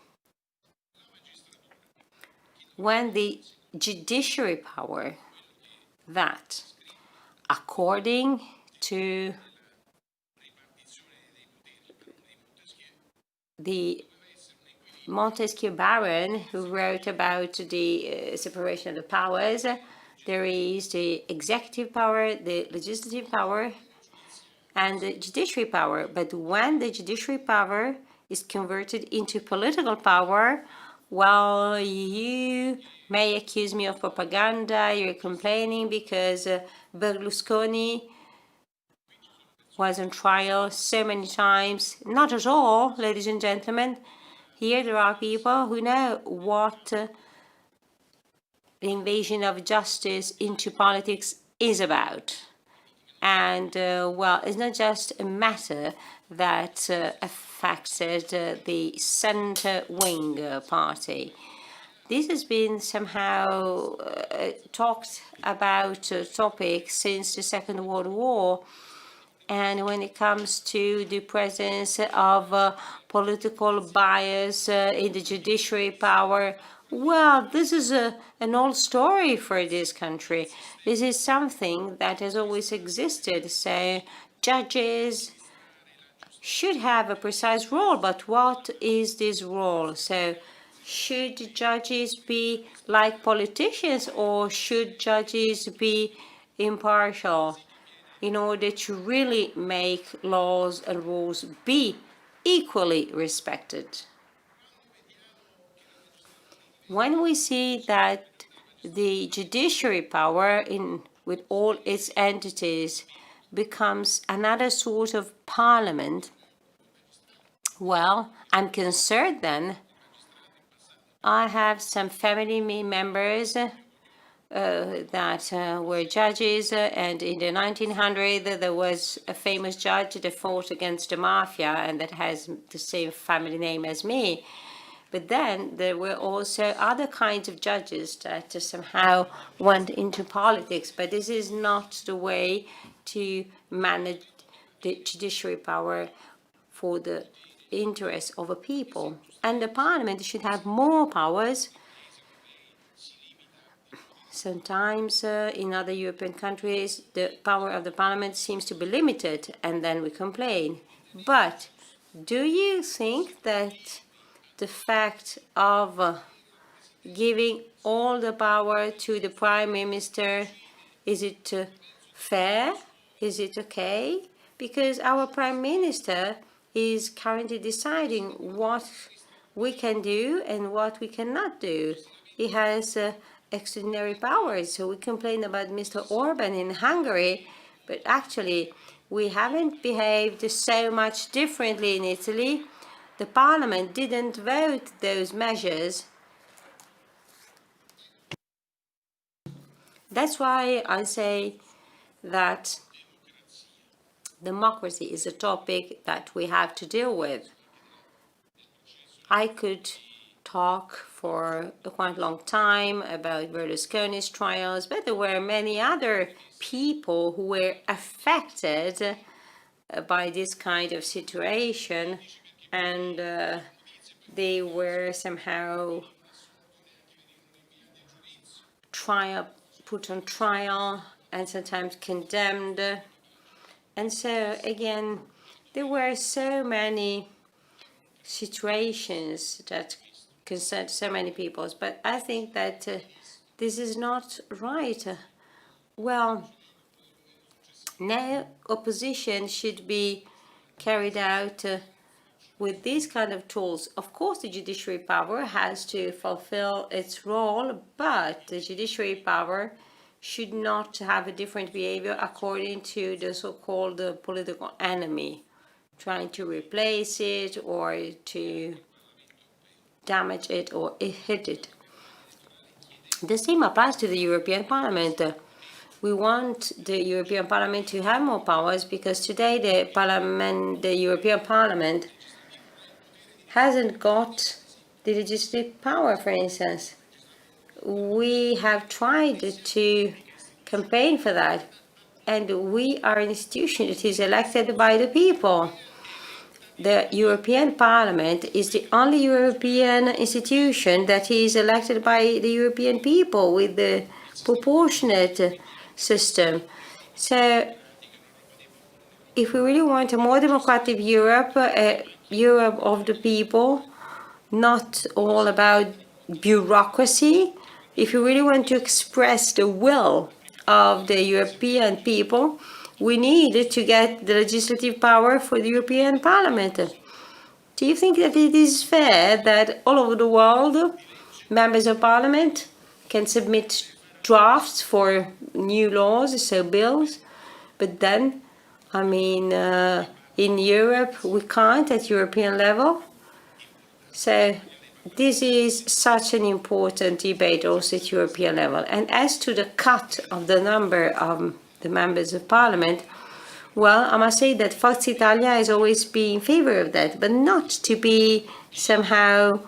When the judiciary power that, according to the Montesquieu Baron, who wrote about the separation of the powers, there is the executive power, the legislative power, and the judiciary power. But when the judiciary power is converted into political power, well, you may accuse me of propaganda, you're complaining because Berlusconi was on trial so many times. Not at all, ladies and gentlemen. Here there are people who know what the invasion of justice into politics is about. And, well, it's not just a matter that affected the center-wing party. This has been somehow talked about topic since the Second World War. And when it comes to the presence of political bias in the judiciary power, well, this is an old story for this country. This is something that has always existed. So judges should have a precise role, but what is this role? So should judges be like politicians, or should judges be impartial in order to really make laws and rules be equally respected? When we see that the judiciary power with all its entities becomes another sort of parliament, well, I'm concerned then. I have some family members that were judges, and in the 1900s there was a famous judge that fought against the mafia and that has the same family name as me. But then there were also other kinds of judges that somehow went into politics. But this is not the way to manage the judiciary power for the interests of a people. And the parliament should have more powers. Sometimes in other European countries, the power of the parliament seems to be limited, and then we complain. But do you think that the fact of giving all the power to the prime minister, is it fair? Is it okay? Because our prime minister is currently deciding what we can do and what we cannot do. He has extraordinary powers. So we complain about Mr. Orban in Hungary, but actually we haven't behaved so much differently in Italy. The parliament didn't vote those measures. That's why I say that democracy is a topic that we have to deal with. I could talk for a quite long time about Berlusconi's trials, but there were many other people who were affected by this kind of situation, and they were somehow put on trial and sometimes condemned. And so again, there were so many situations that concerned so many people, but I think that this is not right. Well, no opposition should be carried out with these kind of tools. Of course, the judiciary power has to fulfill its role, but the judiciary power should not have a different behavior according to the so-called political enemy, trying to replace it or to damage it or hit it. The same applies to the European Parliament. We want the European Parliament to have more powers because today the European Parliament hasn't got the legislative power, for instance. We have tried to campaign for that, and we are an institution that is elected by the people. The European Parliament is the only European institution that is elected by the European people with the proportionate system. So if we really want a more democratic Europe, Europe of the people, not all about bureaucracy, if you really want to express the will of the European people, we need to get the legislative power for the European Parliament. Do you think that it is fair that all over the world, members of Parliament can submit drafts for new laws, so bills, but then, I mean, in Europe, we can't at European level? So this is such an important debate also at European level. And as to the cut of the number of the members of Parliament, well, I must say that Forza Italia has always been in favor of that, but not to be somehow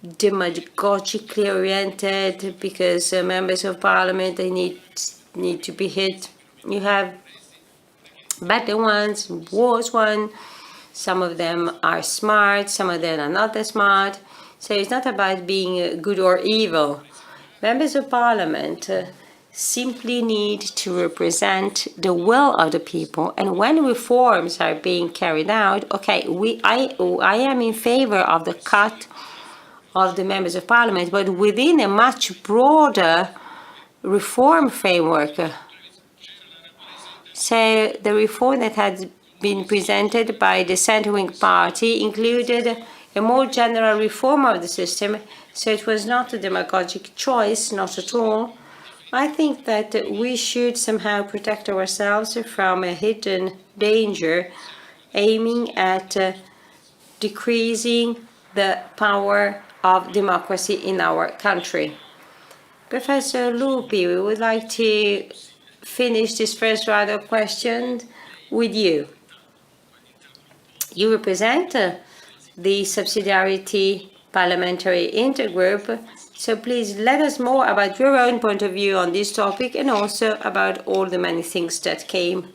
demagogically oriented because members of Parliament, they need to be hit. You have better ones, worse ones. Some of them are smart, some of them are not that smart. So it's not about being good or evil. Members of Parliament simply need to represent the will of the people. And when reforms are being carried out, okay, I am in favor of the cut of the members of Parliament, but within a much broader reform framework. So the reform that had been presented by the centre-wing party included a more general reform of the system, so it was not a demagogic choice, not at all. I think that we should somehow protect ourselves from a hidden danger, aiming at decreasing the power of democracy in our country. Professor Lupi, we would like to finish this first round of questions with you. You represent the Subsidiarity Parliamentary Intergroup, so please let us more about your own point of view on this topic and also about all the many things that came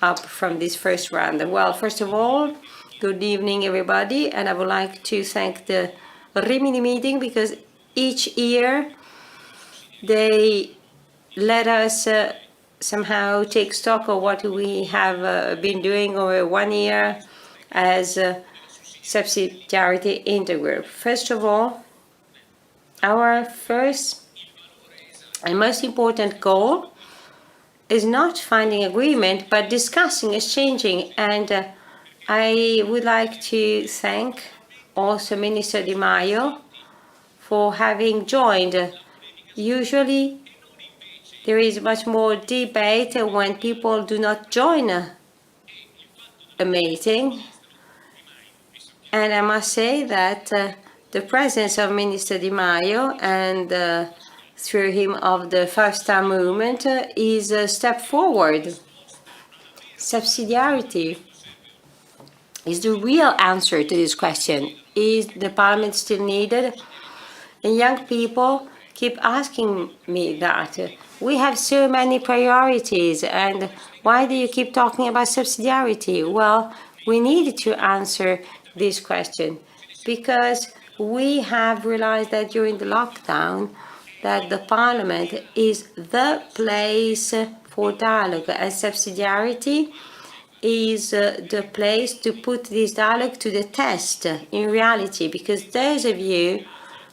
up from this first round. Well, first of all, good evening everybody, and I would like to thank the Rimini meeting because each year they let us somehow take stock of what we have been doing over 1 year as Subsidiarity Intergroup. First of all, our first and most important goal is not finding agreement, but discussing, exchanging. And I would like to thank also Minister Di Maio for having joined. Usually, there is much more debate when people do not join a meeting. And I must say that the presence of Minister Di Maio and through him of the five-star movement is a step forward. Subsidiarity is the real answer to this question. Is the parliament still needed? And young people keep asking me that. We have so many priorities, and why do you keep talking about subsidiarity? Well, we need to answer this question because we have realized that during the lockdown that the parliament is the place for dialogue, and subsidiarity is the place to put this dialogue to the test in reality, because there's a view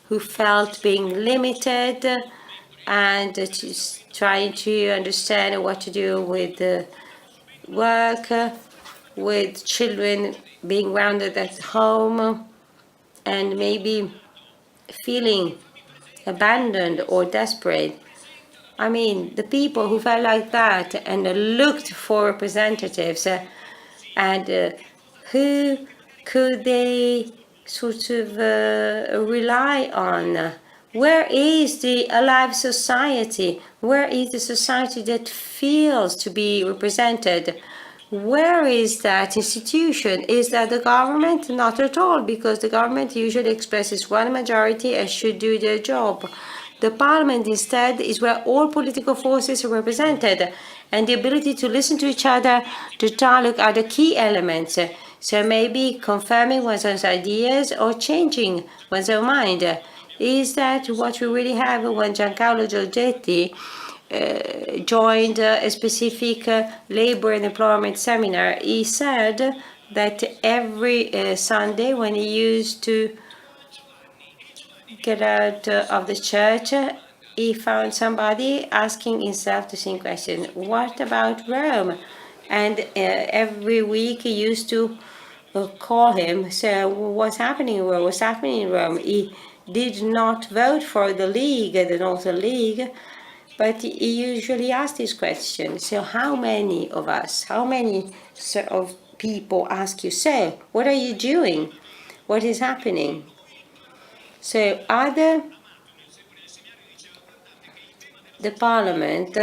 who felt being limited and trying to understand what to do with work, with children being grounded at home, and maybe feeling abandoned or desperate. I mean, the people who felt like that and looked for representatives and who could they sort of rely on? Where is the alive society? Where is the society that feels to be represented? Where is that institution? Is that the government? Not at all, because the government usually expresses one majority and should do their job. The parliament instead is where all political forces are represented, and the ability to listen to each other, to dialogue, are the key elements. So maybe confirming one's own ideas or changing one's own mind. Is that what we really have? When Giancarlo Giorgetti joined a specific labor and employment seminar, he said that every Sunday when he used to get out of the church, he found somebody asking himself the same question: what about Rome? And every week he used to call him, so what's happening in Rome? What's happening in Rome? He did not vote for the League, the Northern League, but he usually asked this question. So how many of us, how many of people ask you, so what are you doing? What is happening? So either the parliament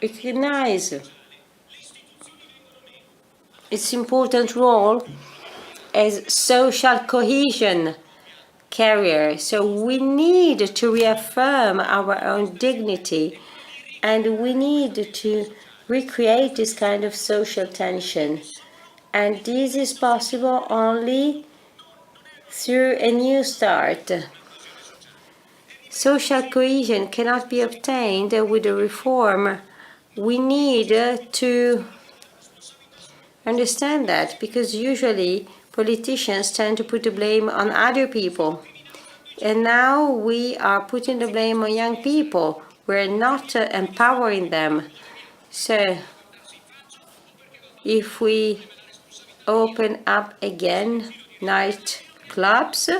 recognize its important role as social cohesion carrier. So we need to reaffirm our own dignity, and we need to recreate this kind of social tension. And this is possible only through a new start. Social cohesion cannot be obtained with a reform. We need to understand that, because usually politicians tend to put the blame on other people. And now we are putting the blame on young people. We're not empowering them. So if we open up again night clubs,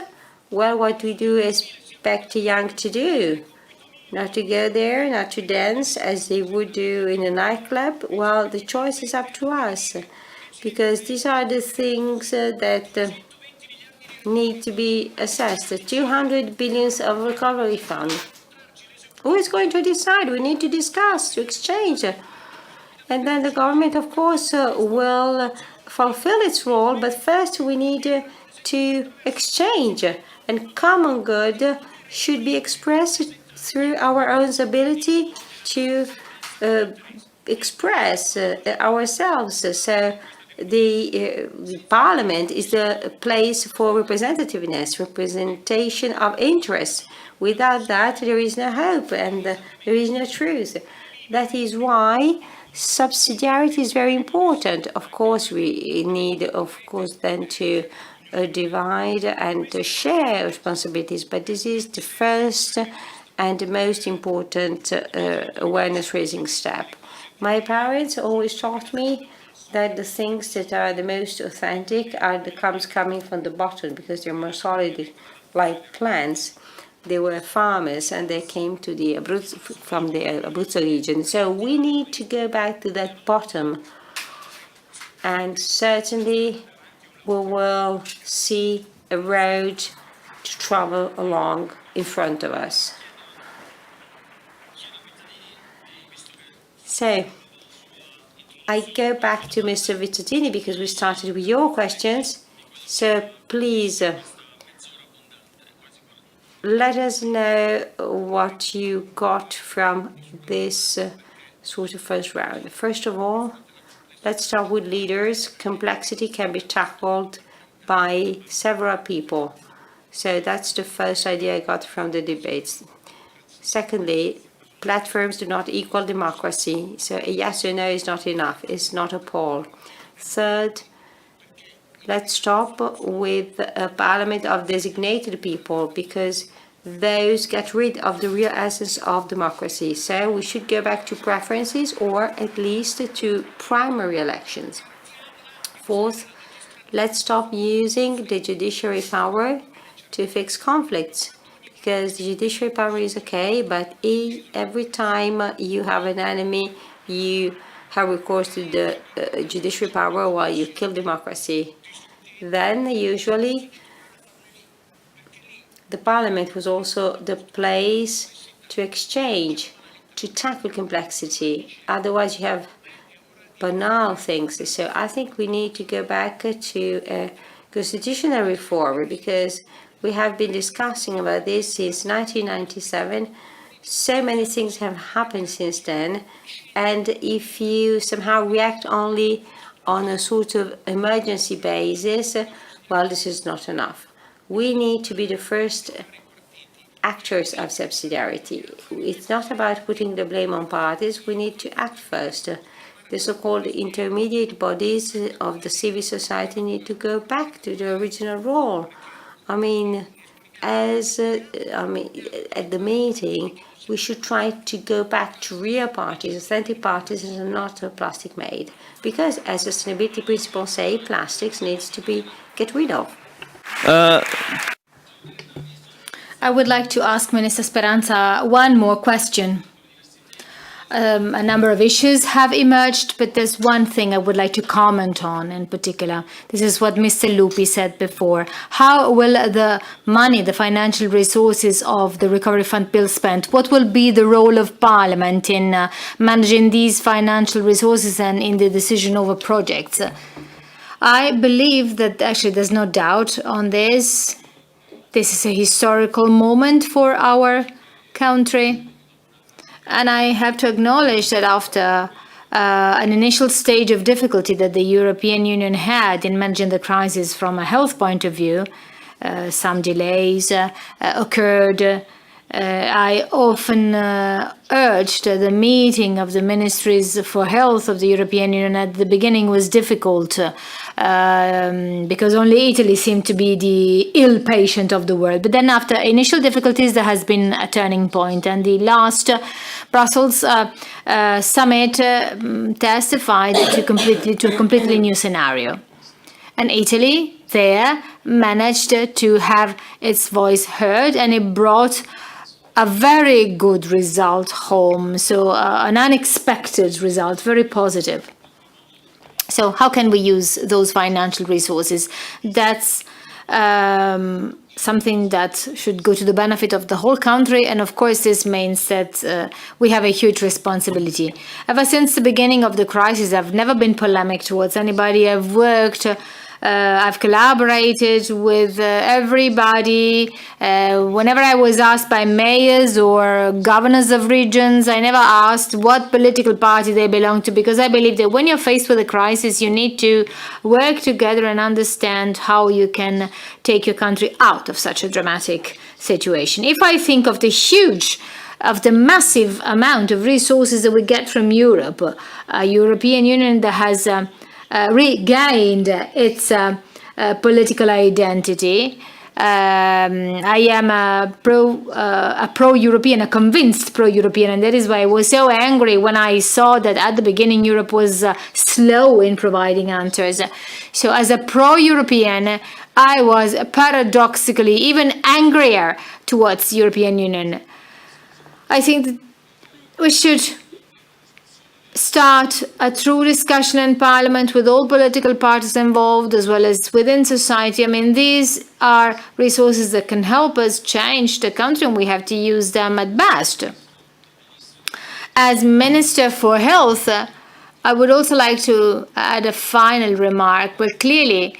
well, what we do expect the young to do? Not to go there, not to dance as they would do in a nightclub? Well, the choice is up to us, because these are the things that need to be assessed. The 200 billion of recovery fund. Who is going to decide? We need to discuss, to exchange. And then the government, of course, will fulfill its role, but first we need to exchange, and common good should be expressed through our own ability to express ourselves. So the parliament is the place for representativeness, representation of interests. Without that, there is no hope and there is no truth. That is why subsidiarity is very important. Of course, we need, then to divide and to share responsibilities, but this is the first and the most important awareness-raising step. My parents always taught me that the things that are the most authentic are the coming from the bottom, because they're more solid, like plants. They were farmers and they came to the from the Abruzzo region. So we need to go back to that bottom, and certainly we will see a road to travel along in front of us. So I go back to Mr. Vittadini because we started with your questions. So please let us know what you got from this sort of first round. First of all, let's start with leaders. Complexity can be tackled by several people. So that's the first idea I got from the debates. Secondly, platforms do not equal democracy. So a yes or no is not enough. It's not a poll. Third, let's stop with a parliament of designated people, because those get rid of the real essence of democracy. So we should go back to preferences, or at least to primary elections. Fourth, let's stop using the judiciary power to fix conflicts, because the judiciary power is okay, but every time you have an enemy, you have recourse to the judiciary power while you kill democracy. Then usually the parliament was also the place to exchange, to tackle complexity. Otherwise you have banal things. So I think we need to go back to a constitutional reform, because we have been discussing about this since 1997. So many things have happened since then, and if you somehow react only on a sort of emergency basis, well, this is not enough. We need to be the first actors of subsidiarity. It's not about putting the blame on parties. We need to act first. The so-called intermediate bodies of the civil society need to go back to their original role. I mean, at the meeting, we should try to go back to real parties, authentic parties, and not plastic made. Because, as sustainability principles say, plastics needs to be get rid of. I would like to ask Minister Speranza one more question. A number of issues have emerged, but there's one thing I would like to comment on in particular. This is what Mr. Lupi said before. How will the money, the financial resources of the Recovery Fund be spent? What will be the role of Parliament in managing these financial resources and in the decision over projects? I believe that actually there's no doubt on this. This is a historical moment for our country. And I have to acknowledge that after an initial stage of difficulty that the European Union had in managing the crisis from a health point of view, some delays occurred. I often urged the meeting of the ministries for health of the European Union. At the beginning was difficult because only Italy seemed to be the ill patient of the world. But then after initial difficulties, there has been a turning point, and the last Brussels summit testified to a completely new scenario. And Italy there managed to have its voice heard, and it brought a very good result home. So an unexpected result, very positive. So how can we use those financial resources? That's something that should go to the benefit of the whole country. And of course, this means that we have a huge responsibility. Ever since the beginning of the crisis, I've never been polemic towards anybody. I've worked, I've collaborated with everybody. Whenever I was asked by mayors or governors of regions, I never asked what political party they belong to, because I believe that when you're faced with a crisis, you need to work together and understand how you can take your country out of such a dramatic situation. If I think of the massive amount of resources that we get from Europe, a European Union that has regained its political identity. I am a pro-European, a convinced pro-European, and that is why I was so angry when I saw that at the beginning Europe was slow in providing answers. So as a pro-European, I was paradoxically even angrier towards the European Union. I think that we should start a true discussion in Parliament with all political parties involved, as well as within society. I mean, these are resources that can help us change the country, and we have to use them at best. As Minister for Health, I would also like to add a final remark, where clearly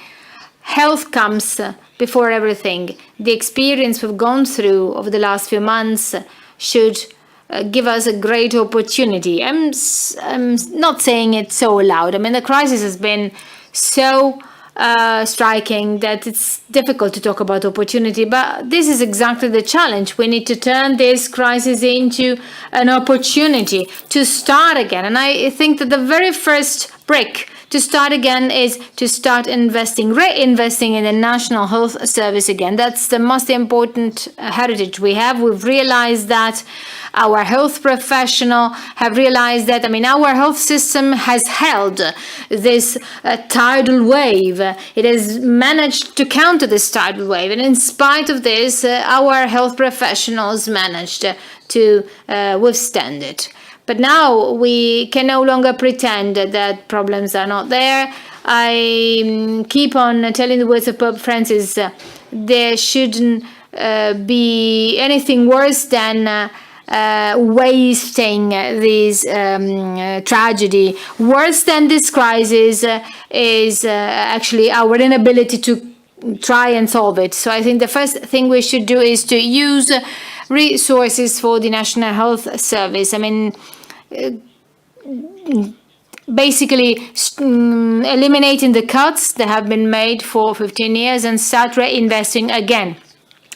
health comes before everything. The experience we've gone through over the last few months should give us a great opportunity. I'm not saying it so loud. I mean, the crisis has been so striking that it's difficult to talk about opportunity, but this is exactly the challenge. We need to turn this crisis into an opportunity to start again. And I think that the very first brick to start again is to start reinvesting in the National Health Service again. That's the most important heritage we have. We've realized that our health professionals have realized that, our health system has held this tidal wave. It has managed to counter this tidal wave. And in spite of this, our health professionals managed to withstand it. But now we can no longer pretend that problems are not there. I keep on telling the words of Pope Francis, there shouldn't be anything worse than wasting this tragedy. Worse than this crisis is actually our inability to try and solve it. So I think the first thing we should do is to use resources for the National Health Service. I mean, basically eliminating the cuts that have been made for 15 years and start reinvesting again.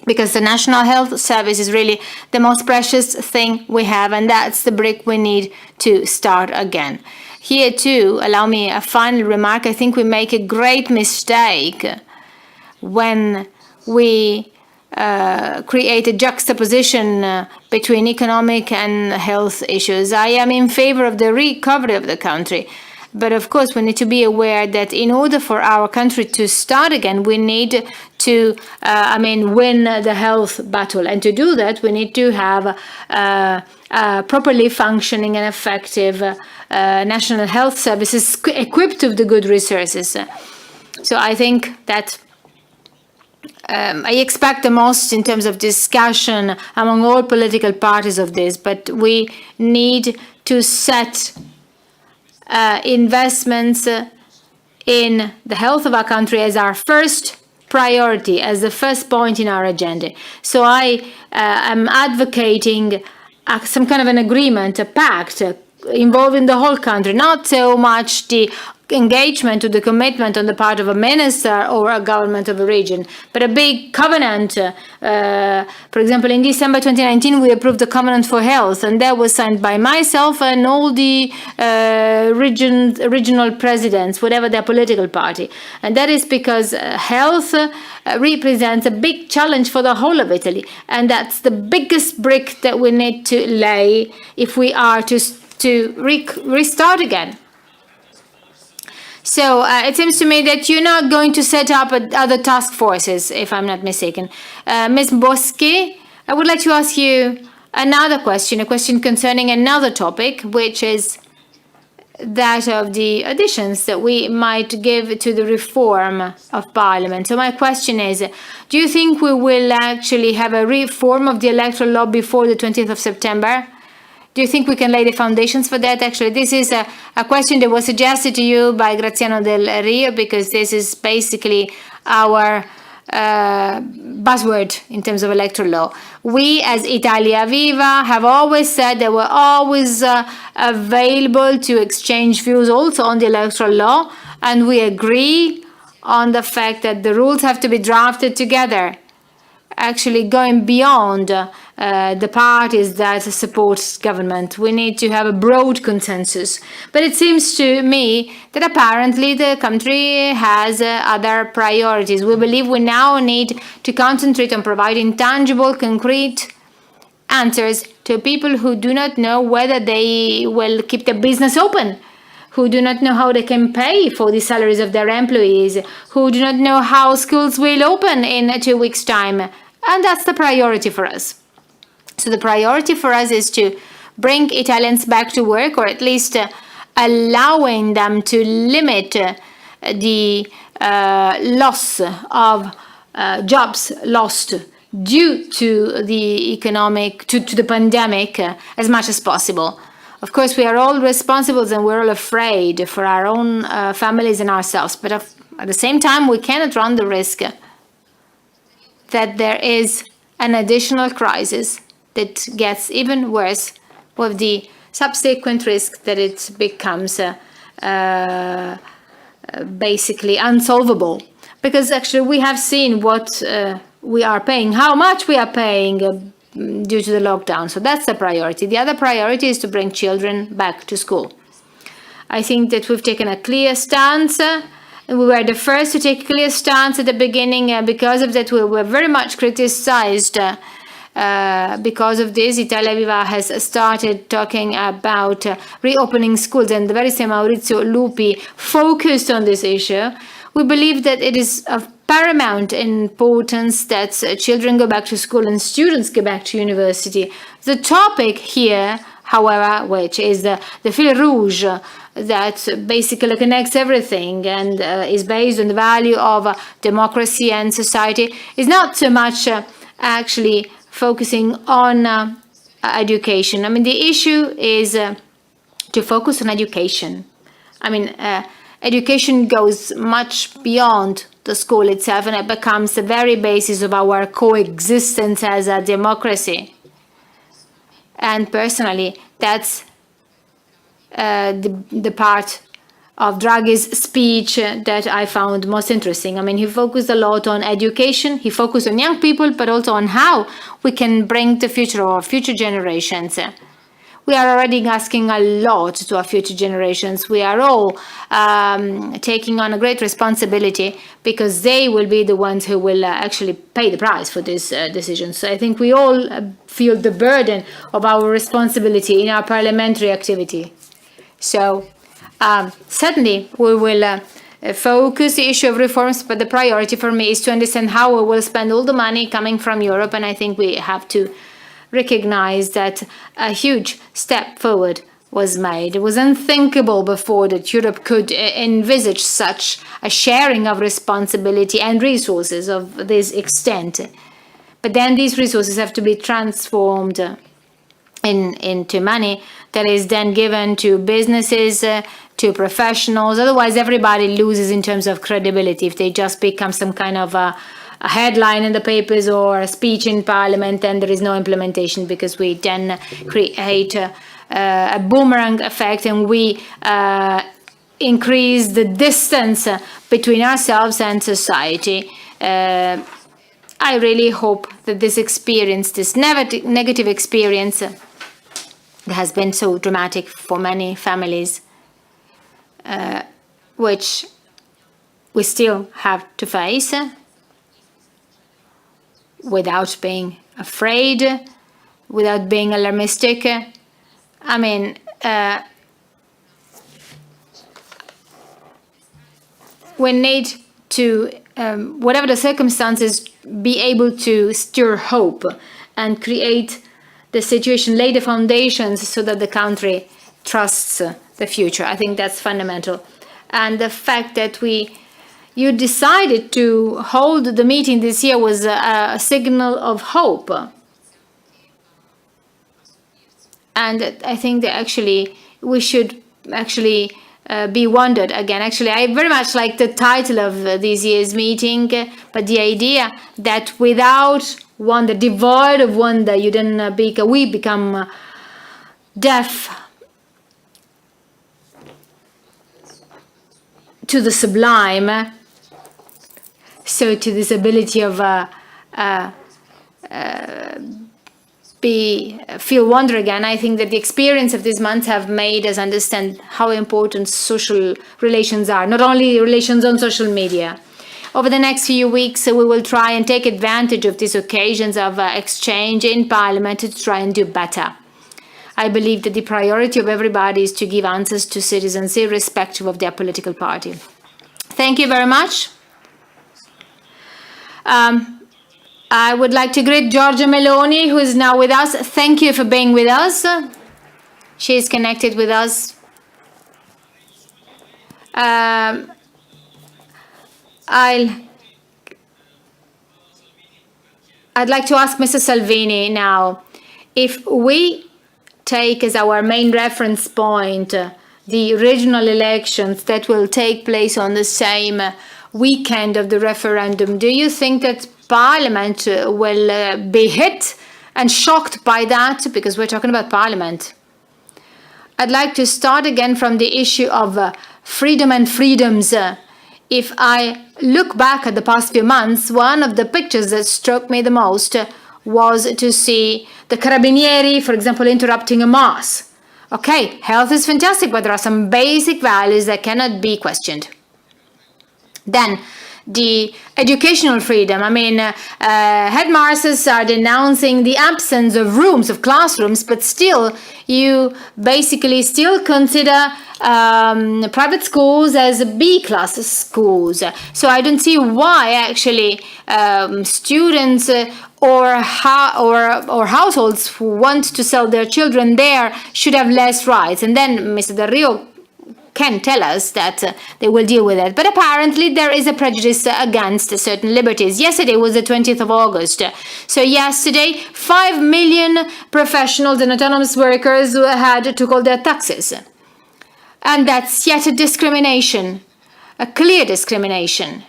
Because the National Health Service is really the most precious thing we have, and that's the brick we need to start again. Here too, allow me a final remark. I think we make a great mistake when we create a juxtaposition between economic and health issues. I am in favor of the recovery of the country. But of course, we need to be aware that in order for our country to start again, we need to, win the health battle. And to do that, we need to have properly functioning and effective national health services equipped with the good resources. So I think that I expect the most in terms of discussion among all political parties of this, but we need to set investments in the health of our country as our first priority, as the first point in our agenda. So I am advocating some kind of an agreement, a pact involving the whole country, not so much the engagement or the commitment on the part of a minister or a government of a region, but a big covenant. For example, in December 2019, we approved the Covenant for Health, and that was signed by myself and all the regional presidents, whatever their political party. And that is because health represents a big challenge for the whole of Italy, and that's the biggest brick that we need to lay if we are to restart again. So it seems to me that you're not going to set up other task forces, if I'm not mistaken. Ms. Boschi, I would like to ask you another question, a question concerning another topic, which is that of the additions that we might give to the reform of Parliament. So my question is, do you think we will actually have a reform of the electoral law before the 20th of September? Do you think we can lay the foundations for that? Actually, this is a question that was suggested to you by Graziano Delrio, because this is basically our buzzword in terms of electoral law. We, as Italia Viva, have always said that we're always available to exchange views also on the electoral law, and we agree on the fact that the rules have to be drafted together, actually going beyond the parties that support government. We need to have a broad consensus. But it seems to me that apparently the country has other priorities. We believe we now need to concentrate on providing tangible, concrete answers to people who do not know whether they will keep their business open, who do not know how they can pay for the salaries of their employees, who do not know how schools will open in 2 weeks' time. And that's the priority for us. So the priority for us is to bring Italians back to work, or at least allowing them to limit the loss of jobs lost due to the to the pandemic as much as possible. Of course, we are all responsible and we're all afraid for our own families and ourselves. But at the same time, we cannot run the risk that there is an additional crisis that gets even worse, with the subsequent risk that it becomes basically unsolvable. Because actually we have seen what we are paying, how much we are paying due to the lockdown. So that's the priority. The other priority is to bring children back to school. I think that we've taken a clear stance. We were the first to take a clear stance at the beginning. Because of that, we were very much criticized. Because of this, Italia Viva has started talking about reopening schools, and the very same Maurizio Lupi focused on this issue. We believe that it is of paramount importance that children go back to school and students go back to university. The topic here, however, which is the fil rouge that basically connects everything and is based on the value of democracy and society, is not so much actually focusing on education. I mean, the issue is to focus on education. I mean, education goes much beyond the school itself, and it becomes the very basis of our coexistence as a democracy. And personally, that's the part of Draghi's speech that I found most interesting. I mean, he focused a lot on education, he focused on young people, but also on how we can bring the future of our future generations. We are already asking a lot to our future generations. We are all taking on a great responsibility because they will be the ones who will actually pay the price for this decision. So I think we all feel the burden of our responsibility in our parliamentary activity. So certainly we will focus the issue of reforms, but the priority for me is to understand how we will spend all the money coming from Europe, and I think we have to recognize that a huge step forward was made. It was unthinkable before that Europe could envisage such a sharing of responsibility and resources of this extent. But then these resources have to be transformed into money that is then given to businesses, to professionals. Otherwise, everybody loses in terms of credibility if they just become some kind of a headline in the papers or a speech in parliament and there is no implementation, because we then create a boomerang effect and we increase the distance between ourselves and society. I really hope that this experience, this negative experience that has been so dramatic for many families, which we still have to face, without being afraid, without being alarmistic. I mean, we need to, whatever the circumstances, be able to stir hope and create the situation, lay the foundations so that the country trusts the future. I think that's fundamental. And the fact that you decided to hold the meeting this year was a signal of hope. And I think that actually we should actually be wondered again. Actually, I very much like the title of this year's meeting, but the idea that without wonder, devoid of wonder, we become deaf to the sublime. So to this ability of feel wonder again. I think that the experience of these months have made us understand how important social relations are, not only relations on social media. Over the next few weeks, we will try and take advantage of these occasions of exchange in Parliament to try and do better. I believe that the priority of everybody is to give answers to citizens irrespective of their political party. Thank you very much. I would like to greet Giorgia Meloni, who is now with us. Thank you for being with us. She is connected with us. I'd like to ask Mr. Salvini now, if we take as our main reference point the regional elections that will take place on the same weekend of the referendum, do you think that Parliament will be hit and shocked by that? Because we're talking about Parliament. I'd like to start again from the issue of freedom and freedoms. If I look back at the past few months, one of the pictures that struck me the most was to see the Carabinieri, for example, interrupting a mass. Okay, health is fantastic, but there are some basic values that cannot be questioned. Then, the educational freedom. I mean, headmasters are denouncing the absence of rooms, of classrooms, but still you basically still consider private schools as B-class schools. So I don't see why actually students or households who want to sell their children there should have less rights. And then Mr. Delrio can tell us that they will deal with it. But apparently there is a prejudice against certain liberties. Yesterday was the 20th of August. So yesterday, 5 million professionals and autonomous workers had to call their taxes. And that's yet a discrimination, a clear discrimination.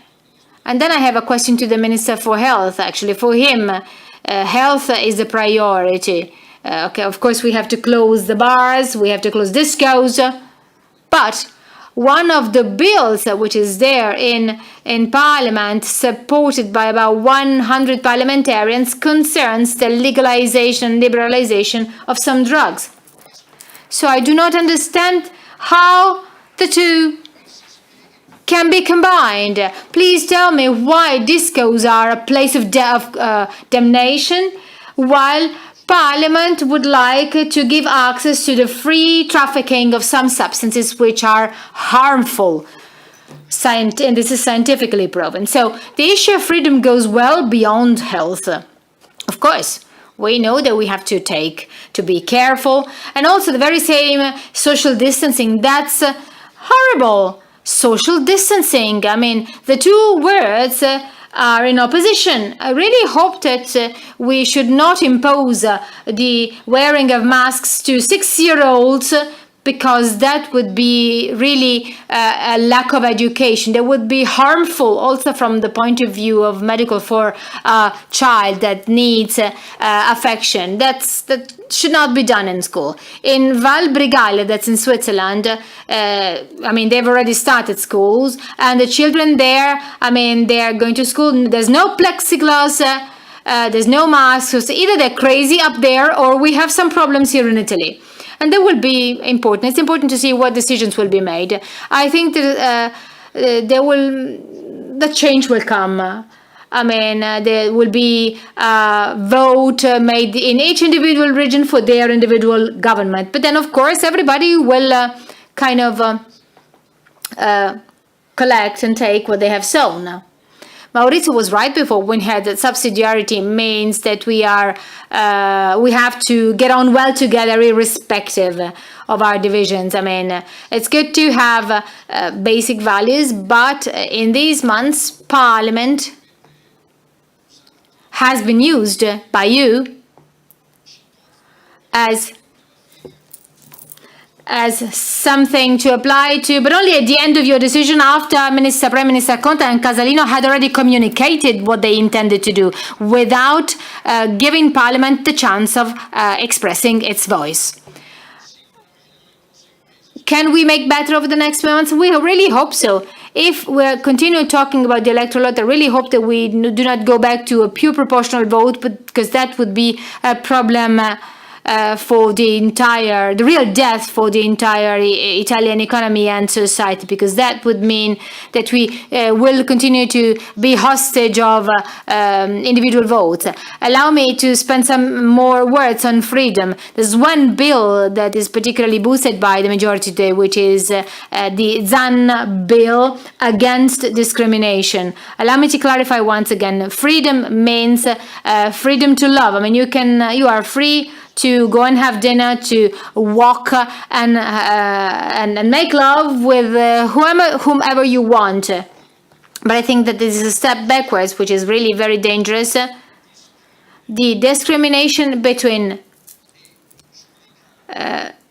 And then I have a question to the Minister for Health. Actually, for him, health is a priority. Okay, of course, we have to close the bars, we have to close discos. But one of the bills which is there in Parliament, supported by about 100 parliamentarians, concerns the legalization, liberalization of some drugs. So I do not understand how the two can be combined. Please tell me why discos are a place of damnation, while Parliament would like to give access to the free trafficking of some substances which are harmful. And this is scientifically proven. So the issue of freedom goes well beyond health. Of course, we know that we have to be careful. And also the very same social distancing, that's horrible. Social distancing. I mean, the two words are in opposition. I really hope that we should not impose the wearing of masks to 6-year-olds, because that would be really a lack of education. That would be harmful also from the point of view of medical for a child that needs affection. That should not be done in school. In Val Brigale, that's in Switzerland, I mean, they've already started schools, and the children there, I mean, they're going to school. There's no plexiglass, there's no masks. So either they're crazy up there, or we have some problems here in Italy. And that will be important. It's important to see what decisions will be made. I think that the change will come. I mean, there will be a vote made in each individual region for their individual government. But then, of course, everybody will kind of collect and take what they have sown. Maurizio was right before when he had that subsidiarity means that we have to get on well together irrespective of our divisions. I mean, it's good to have basic values, but in these months, Parliament has been used by you as something to apply to, but only at the end of your decision, after Prime Minister Conte and Casalino had already communicated what they intended to do, without giving Parliament the chance of expressing its voice. Can we make better over the next months? We really hope so. If we continue talking about the electoral vote, I really hope that we do not go back to a pure proportional vote, because that would be a problem for the real death for the entire Italian economy and society, because that would mean that we will continue to be hostage of individual votes. Allow me to spend some more words on freedom. There's one bill that is particularly boosted by the majority today, which is the Zan bill against discrimination. Allow me to clarify once again. Freedom means freedom to love. I mean, you are free to go and have dinner, to walk and make love with whomever you want. But I think that this is a step backwards, which is really very dangerous. The discrimination between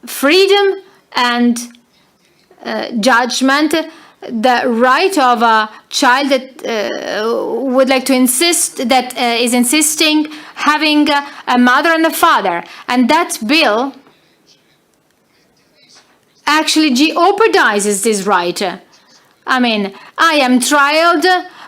freedom and judgment, the right of a child that would like to insist, that is insisting having a mother and a father, and that bill actually jeopardizes this right. I mean, I am trialed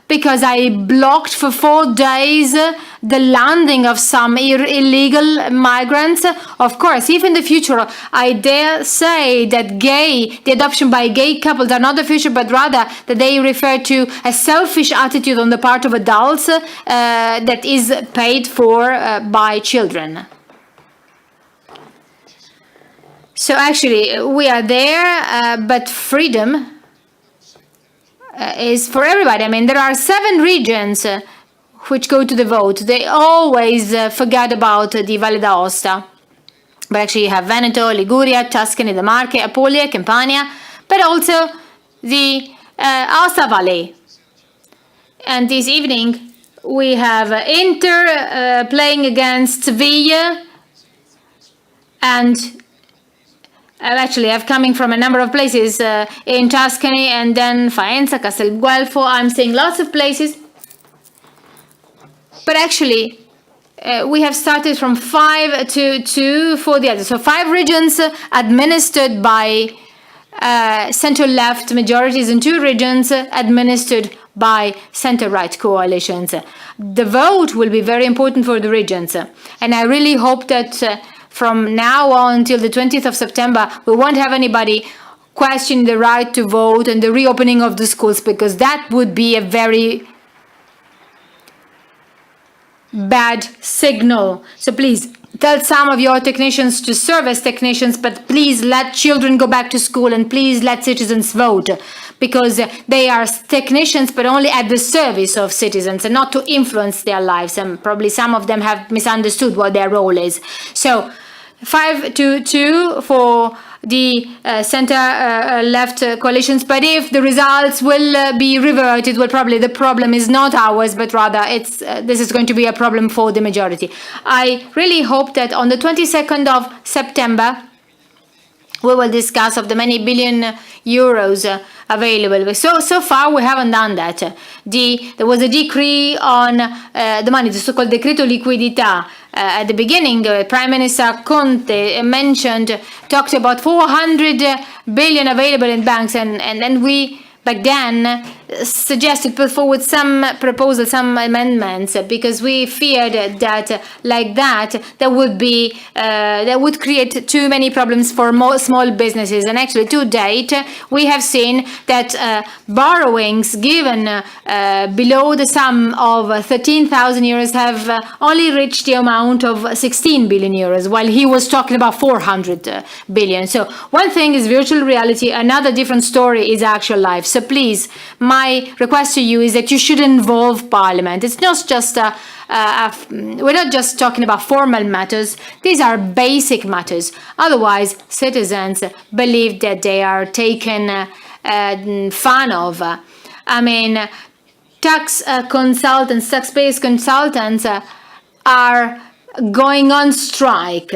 because I blocked for 4 days the landing of some illegal migrants. Of course, if in the future I dare say that the adoption by gay couples are not the future, but rather that they refer to a selfish attitude on the part of adults that is paid for by children. So actually, we are there, but freedom is for everybody. I mean, there are 7 regions which go to the vote. They always forget about the Valle d'Aosta. But actually, you have Veneto, Liguria, Tuscany, the Marche, Apulia, Campania, but also the Aosta Valley. And this evening, we have Inter playing against Sevilla, and actually, I'm coming from a number of places in Tuscany, and then Faenza, Castelguelfo. I'm seeing lots of places. But actually, we have started from 5 to 2 for the others. So 5 regions administered by center-left majorities and 2 regions administered by center-right coalitions. The vote will be very important for the regions. And I really hope that from now on until the 20th of September, we won't have anybody questioning the right to vote and the reopening of the schools, because that would be a very bad signal. So please tell some of your technicians to serve as technicians, but please let children go back to school, and please let citizens vote, because they are technicians, but only at the service of citizens and not to influence their lives. And probably some of them have misunderstood what their role is. So 5 to 2 for the center-left coalitions. But if the results will be reverted, well, probably the problem is not ours, but rather this is going to be a problem for the majority. I really hope that on the 22nd of September, we will discuss of the many billion euros available. So far, we haven't done that. There was a decree on the money, the so-called Decreto Liquidità. At the beginning, Prime Minister Conte talked about 400 billion available in banks, and then we back then suggested, put forward some proposals, some amendments, because we feared that like that would create too many problems for small businesses. And actually, to date, we have seen that borrowings given below the sum of 13,000 euros have only reached the amount of 16 billion euros, while he was talking about 400 billion. So one thing is virtual reality, another different story is actual life. So please, my request to you is that you should involve Parliament. It's not just we're not just talking about formal matters. These are basic matters. Otherwise, citizens believe that they are taken fun of. I mean, taxpayers consultants are going on strike.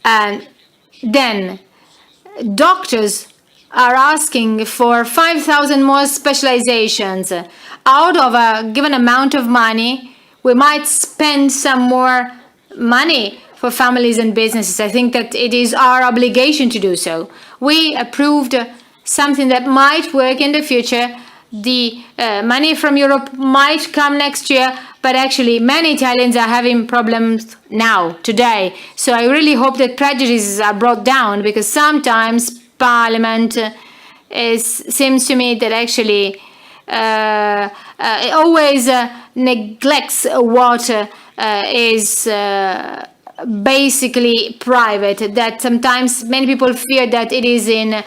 And then doctors are asking for 5,000 more specializations. Out of a given amount of money, we might spend some more money for families and businesses. I think that it is our obligation to do so. We approved something that might work in the future. The money from Europe might come next year, but actually many Italians are having problems now, today. So I really hope that prejudices are brought down, because sometimes Parliament seems to me that actually it always neglects what is basically private, that sometimes many people fear that it is in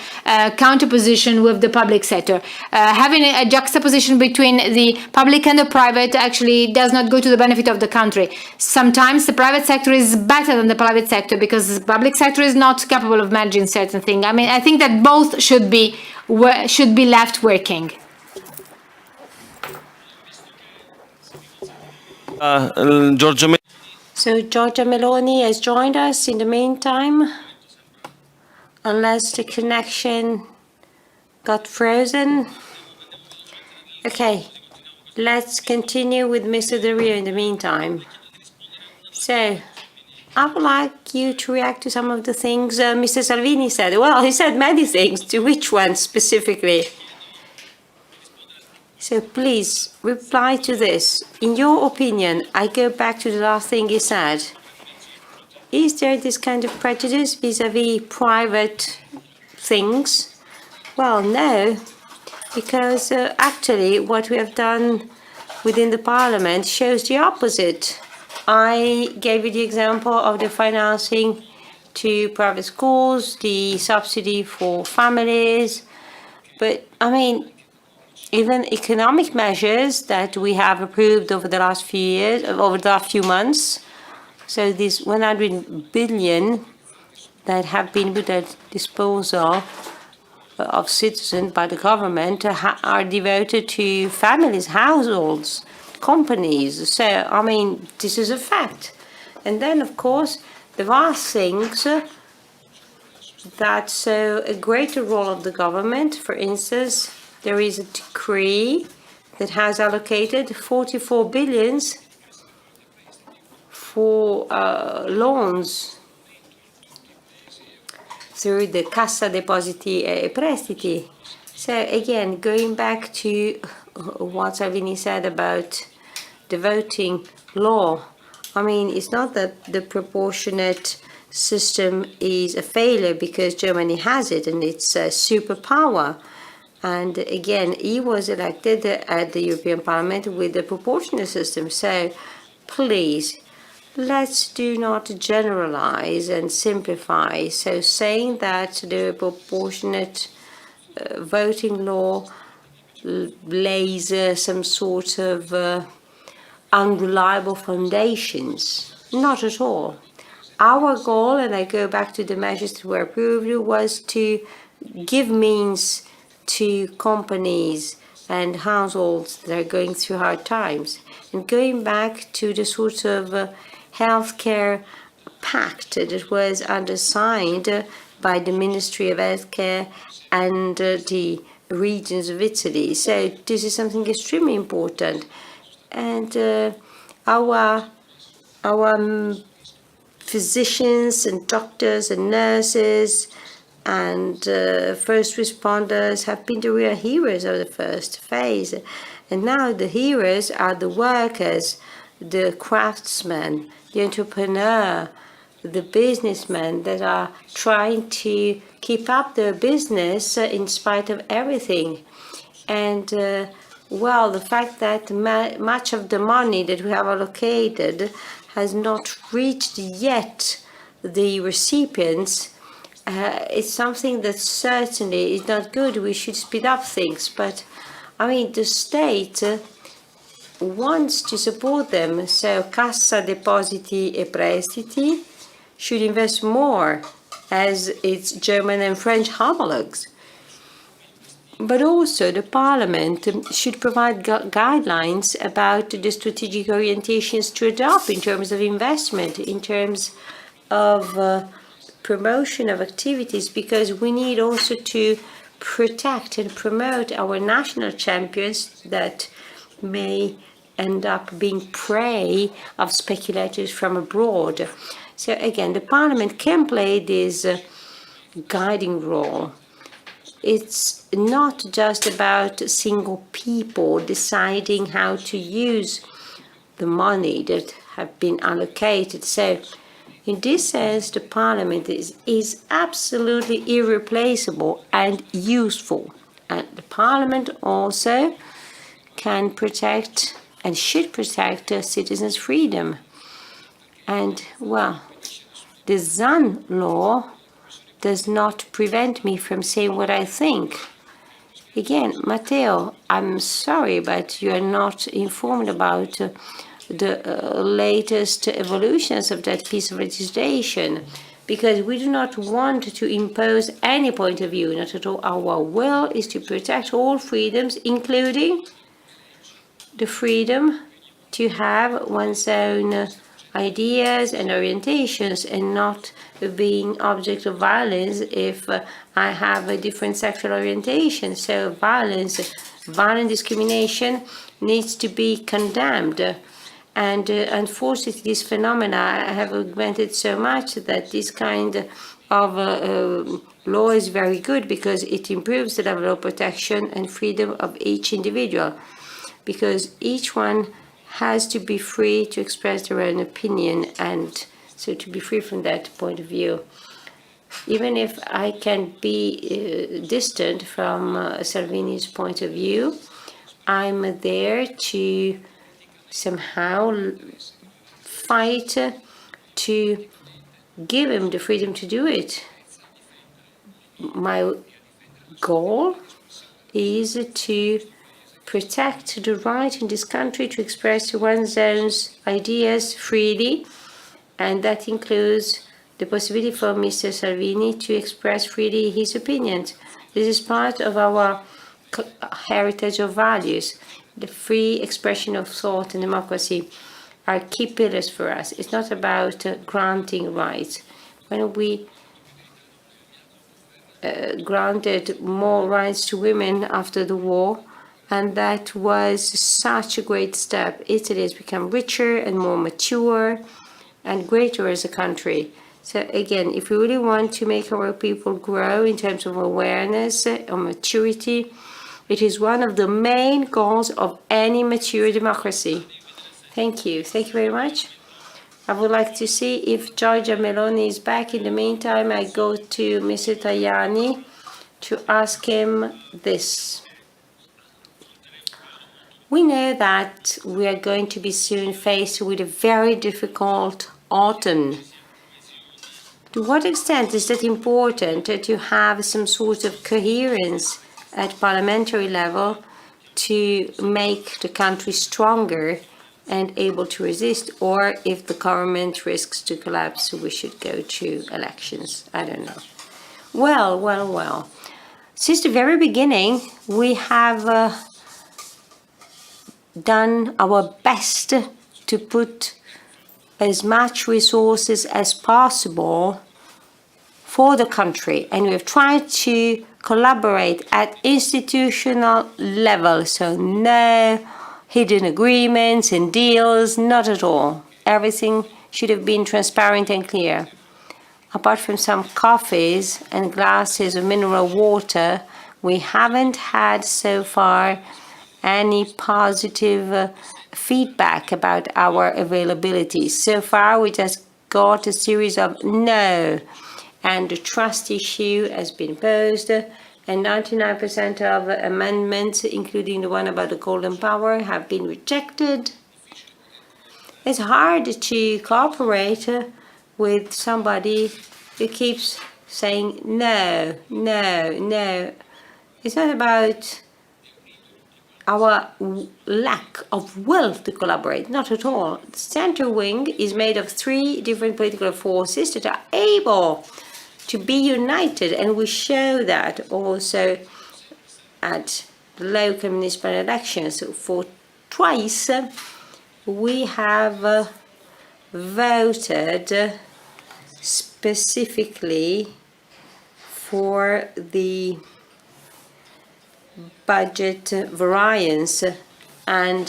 counterposition with the public sector. Having a juxtaposition between the public and the private actually does not go to the benefit of the country. Sometimes the private sector is better than the private sector because the public sector is not capable of managing certain things. I mean, I think that both should be left working. Giorgio. So Giorgia Meloni has joined us in the meantime, unless the connection got frozen. Okay, let's continue with Mr. Delrio in the meantime. So, I would like you to react to some of the things Mr. Salvini said. Well, he said many things. To which one specifically? So please reply to this. In your opinion, I go back to the last thing you said. Is there this kind of prejudice vis-à-vis private things? Well, no, because actually what we have done within the parliament shows the opposite. I gave you the example of the financing to private schools, the subsidy for families, but I mean, even economic measures that we have approved over the last few years, over the last few months. So this 100 billion that have been put at disposal of citizens by the government are devoted to families, households, companies. So, I mean, this is a fact. And then, of course, there are things that show a greater role of the government. For instance, there is a decree that has allocated 44 billions for loans through the Cassa Depositi e Prestiti. So again, going back to what Salvini said about the voting law, I mean, it's not that the proportionate system is a failure because Germany has it and it's a superpower. And again, he was elected at the European Parliament with the proportionate system. So please, let's do not generalize and simplify. So saying that the proportionate voting law lays some sort of unreliable foundations. Not at all. Our goal, and I go back to the measures that were approved, was to give means to companies and households that are going through hard times. And going back to the sort of healthcare pact that was undersigned by the Ministry of Healthcare and the regions of Italy. So this is something extremely important. And our physicians and doctors and nurses and first responders have been the real heroes of the first phase. And now the heroes are the workers, the craftsmen, the entrepreneur, the businessmen that are trying to keep up their business in spite of everything. And well, the fact that much of the money that we have allocated has not reached yet the recipients is something that certainly is not good. We should speed up things. But, I mean, the state wants to support them. So Cassa Depositi e Prestiti should invest more as its German and French homologues. But also the Parliament should provide guidelines about the strategic orientations to adopt in terms of investment, in terms of promotion of activities, because we need also to protect and promote our national champions that may end up being prey of speculators from abroad. So again, the Parliament can play this guiding role. It's not just about single people deciding how to use the money that have been allocated. So in this sense, the Parliament is absolutely irreplaceable and useful. And the Parliament also can protect and should protect citizens' freedom. And, well, the Zan law does not prevent me from saying what I think. Again, Matteo, I'm sorry, but you are not informed about the latest evolutions of that piece of legislation, because we do not want to impose any point of view, not at all. Our will is to protect all freedoms, including the freedom to have one's own ideas and orientations and not being object of violence if I have a different sexual orientation. So violent discrimination needs to be condemned. And unfortunately, this phenomena have augmented so much that this kind of law is very good because it improves the level of protection and freedom of each individual, because each one has to be free to express their own opinion, and so to be free from that point of view. Even if I can be distant from Salvini's point of view, I'm there to somehow fight to give him the freedom to do it. My goal is to protect the right in this country to express one's own ideas freely, and that includes the possibility for Mr. Salvini to express freely his opinions. This is part of our heritage of values. The free expression of thought and democracy are key pillars for us. It's not about granting rights. When we granted more rights to women after the war, and that was such a great step. Italy has become richer and more mature and greater as a country. So again, if we really want to make our people grow in terms of awareness or maturity, it is one of the main goals of any mature democracy. Thank you. Thank you very much. I would like to see if Giorgia Meloni is back. In the meantime, I go to Mr. Tajani to ask him this. We know that we are going to be soon faced with a very difficult autumn. To what extent is it important to have some sort of coherence at parliamentary level to make the country stronger and able to resist, or if the government risks to collapse, we should go to elections? I don't know. Well. Since the very beginning, we have done our best to put as much resources as possible for the country, and we have tried to collaborate at institutional level, so no hidden agreements and deals, not at all. Everything should have been transparent and clear. Apart from some coffees and glasses of mineral water, we haven't had so far any positive feedback about our availability. So far, we just got a series of no, and the trust issue has been posed, and 99% of amendments, including the one about the golden power, have been rejected. It's hard to cooperate with somebody who keeps saying no. It's not about our lack of will to collaborate, not at all. The center wing is made of 3 different political forces that are able to be united, and we show that also at the local municipal elections. For twice we have voted specifically for the budget variance, and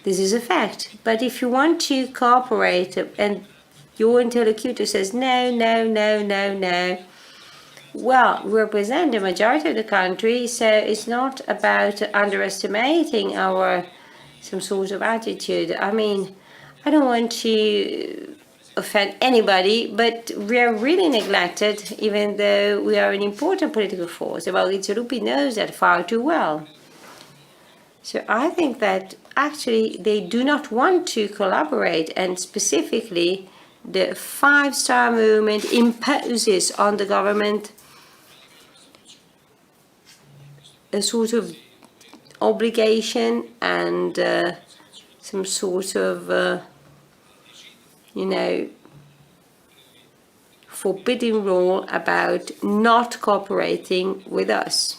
this is a fact. But if you want to cooperate and your interlocutor says no, well, we represent the majority of the country, so it's not about underestimating our some sort of attitude. I mean, I don't want to offend anybody, but we are really neglected, even though we are an important political force. Maurizio Lupi knows that far too well. So I think that actually they do not want to collaborate, and specifically the 5-star movement imposes on the government a sort of obligation and some sort of forbidding rule about not cooperating with us.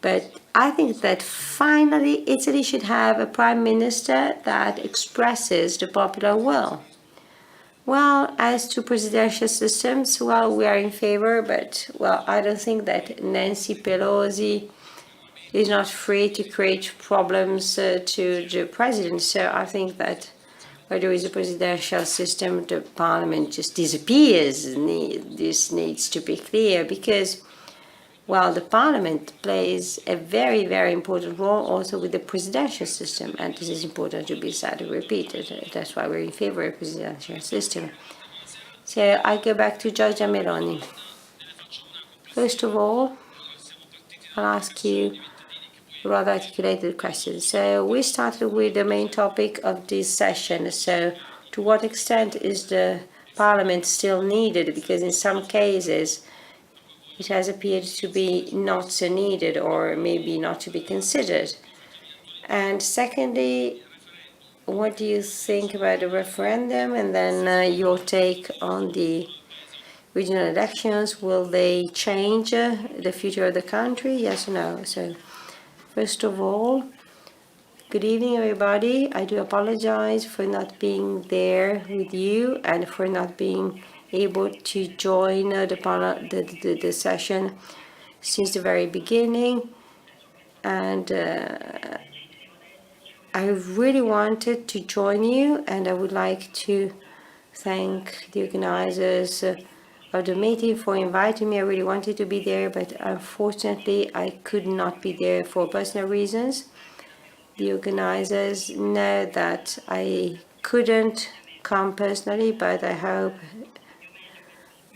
But I think that finally Italy should have a prime minister that expresses the popular will. Well, as to presidential systems, well, we are in favor, but, well, I don't think that Nancy Pelosi is not free to create problems to the president. So I think that where there is a presidential system, the parliament just disappears. This needs to be clear because, well, the parliament plays a very, very important role also with the presidential system, and this is important to be said and repeated. That's why we're in favor of the presidential system. So I go back to Giorgia Meloni. First of all, I'll ask you a rather articulated question. So we started with the main topic of this session. So to what extent is the parliament still needed? Because in some cases, it has appeared to be not so needed or maybe not to be considered. And secondly, what do you think about the referendum? And then your take on the regional elections. Will they change the future of the country? Yes or no? So first of all, good evening, everybody. I do apologize for not being there with you and for not being able to join the session since the very beginning. And I really wanted to join you, and I would like to thank the organizers of the meeting for inviting me. I really wanted to be there, but unfortunately I could not be there for personal reasons. The organizers know that I couldn't come personally, but I hope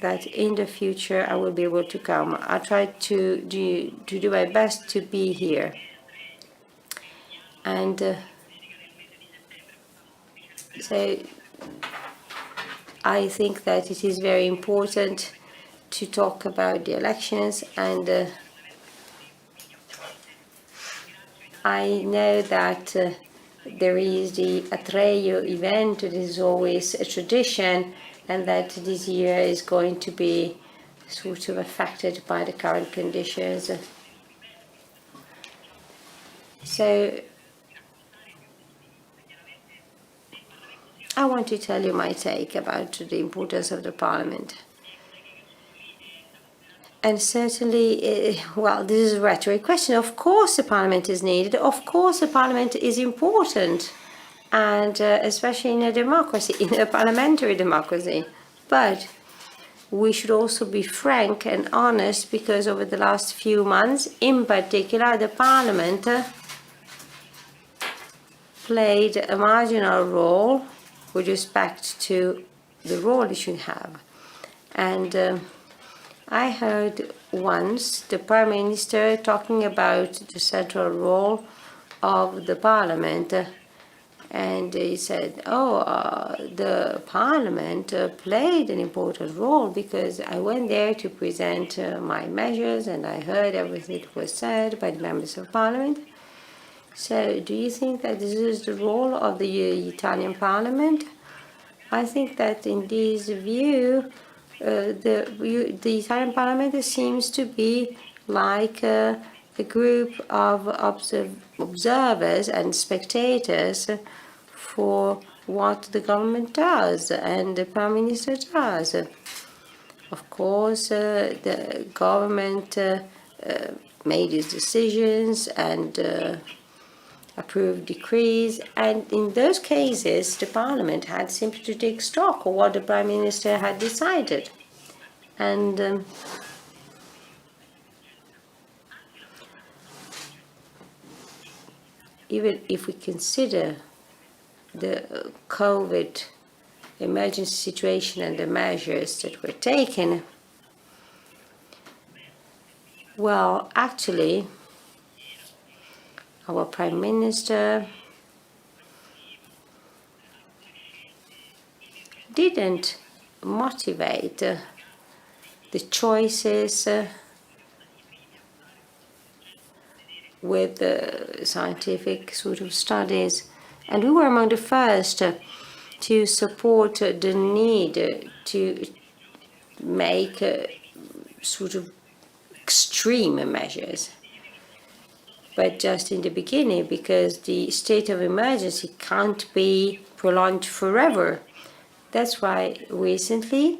that in the future I will be able to come. I try to do my best to be here. And so I think that it is very important to talk about the elections, and I know that there is the Atreo event. It is always a tradition, and that this year is going to be sort of affected by the current conditions. So I want to tell you my take about the importance of the parliament. And certainly, well, this is a rhetoric question. Of course the parliament is needed. Of course the parliament is important. And especially in a democracy, in a parliamentary democracy. But we should also be frank and honest, because over the last few months, in particular, the parliament played a marginal role with respect to the role it should have. And I heard once the Prime Minister talking about the central role of the Parliament, and he said, the Parliament played an important role because I went there to present my measures and I heard everything that was said by the members of Parliament. So do you think that this is the role of the Italian Parliament? I think that in this view, the Italian Parliament seems to be like a group of observers and spectators for what the government does and the Prime Minister does. Of course, the government made its decisions and approved decrees, and in those cases the Parliament had simply to take stock of what the Prime Minister had decided. And even if we consider the COVID emergency situation and the measures that were taken, well, actually, our Prime Minister didn't motivate the choices with scientific sort of studies. And we were among the first to support the need to make sort of extreme measures. But just in the beginning, because the state of emergency can't be prolonged forever. That's why recently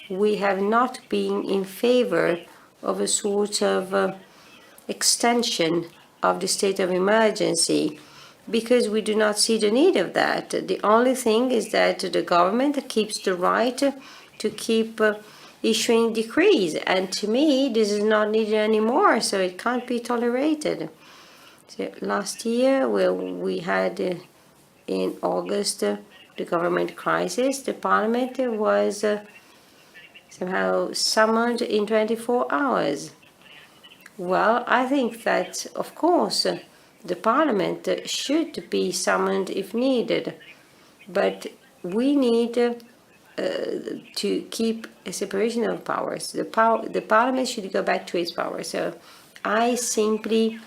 we have not been in favor of a sort of extension of the state of emergency because we do not see the need of that. The only thing is that the government keeps the right to keep issuing decrees, and to me this is not needed anymore, so it can't be tolerated. So last year, we had in August the government crisis, the parliament was somehow summoned in 24 hours. Well, I think that, of course, the parliament should be summoned if needed, but we need to keep a separation of powers. The parliament should go back to its power. So I simply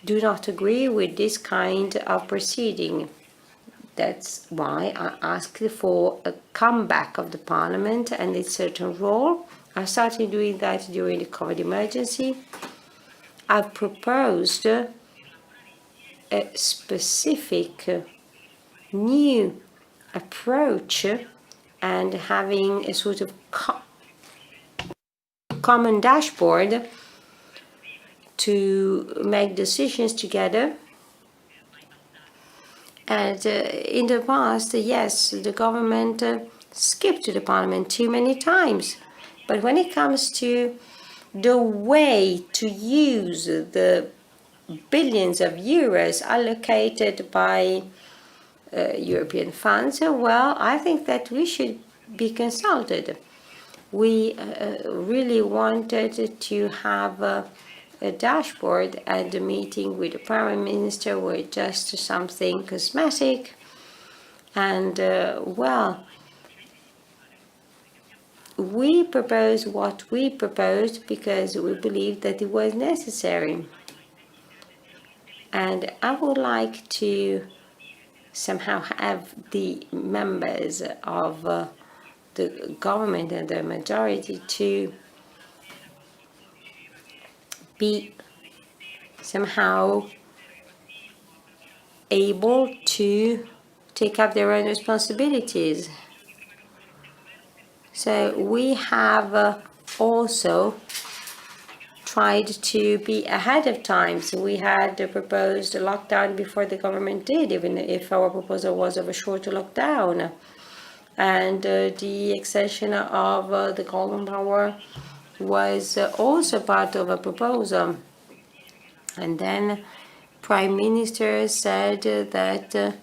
do not agree with this kind of proceeding. That's why I asked for a comeback of the parliament and its certain role. I started doing that during the COVID emergency. I've proposed a specific new approach and having a sort of common dashboard to make decisions together. And in the past, yes, the government skipped the parliament too many times. But when it comes to the way to use the billions of euros allocated by European funds, well, I think that we should be consulted. We really wanted to have a dashboard, and the meeting with the Prime Minister were just something cosmetic. And, well, we proposed what we proposed because we believed that it was necessary. And I would like to somehow have the members of the government and the majority to be somehow able to take up their own responsibilities. So we have also tried to be ahead of time. So we had proposed a lockdown before the government did, even if our proposal was of a shorter lockdown. And the extension of the golden hour was also part of a proposal. And then Prime Minister said that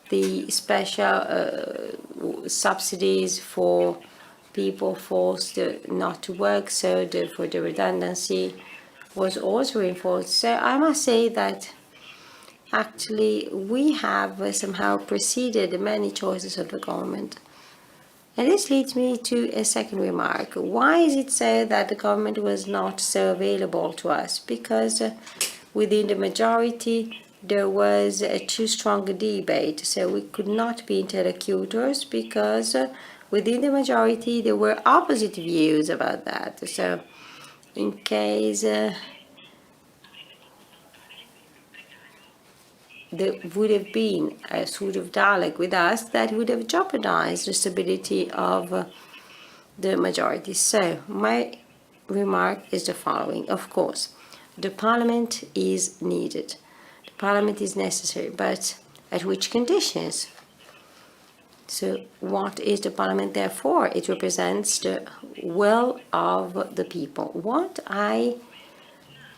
the special subsidies for people forced not to work, so for the redundancy was also reinforced. So I must say that actually we have somehow preceded many choices of the government. And this leads me to a second remark. Why is it so that the government was not so available to us? Because within the majority there was a too strong a debate, so we could not be interlocutors because within the majority there were opposite views about that. So in case there would have been a sort of dialogue with us, that would have jeopardized the stability of the majority. So my remark is the following. Of course, the parliament is needed. The parliament is necessary, but at which conditions? So what is the parliament there for? It represents the will of the people. What I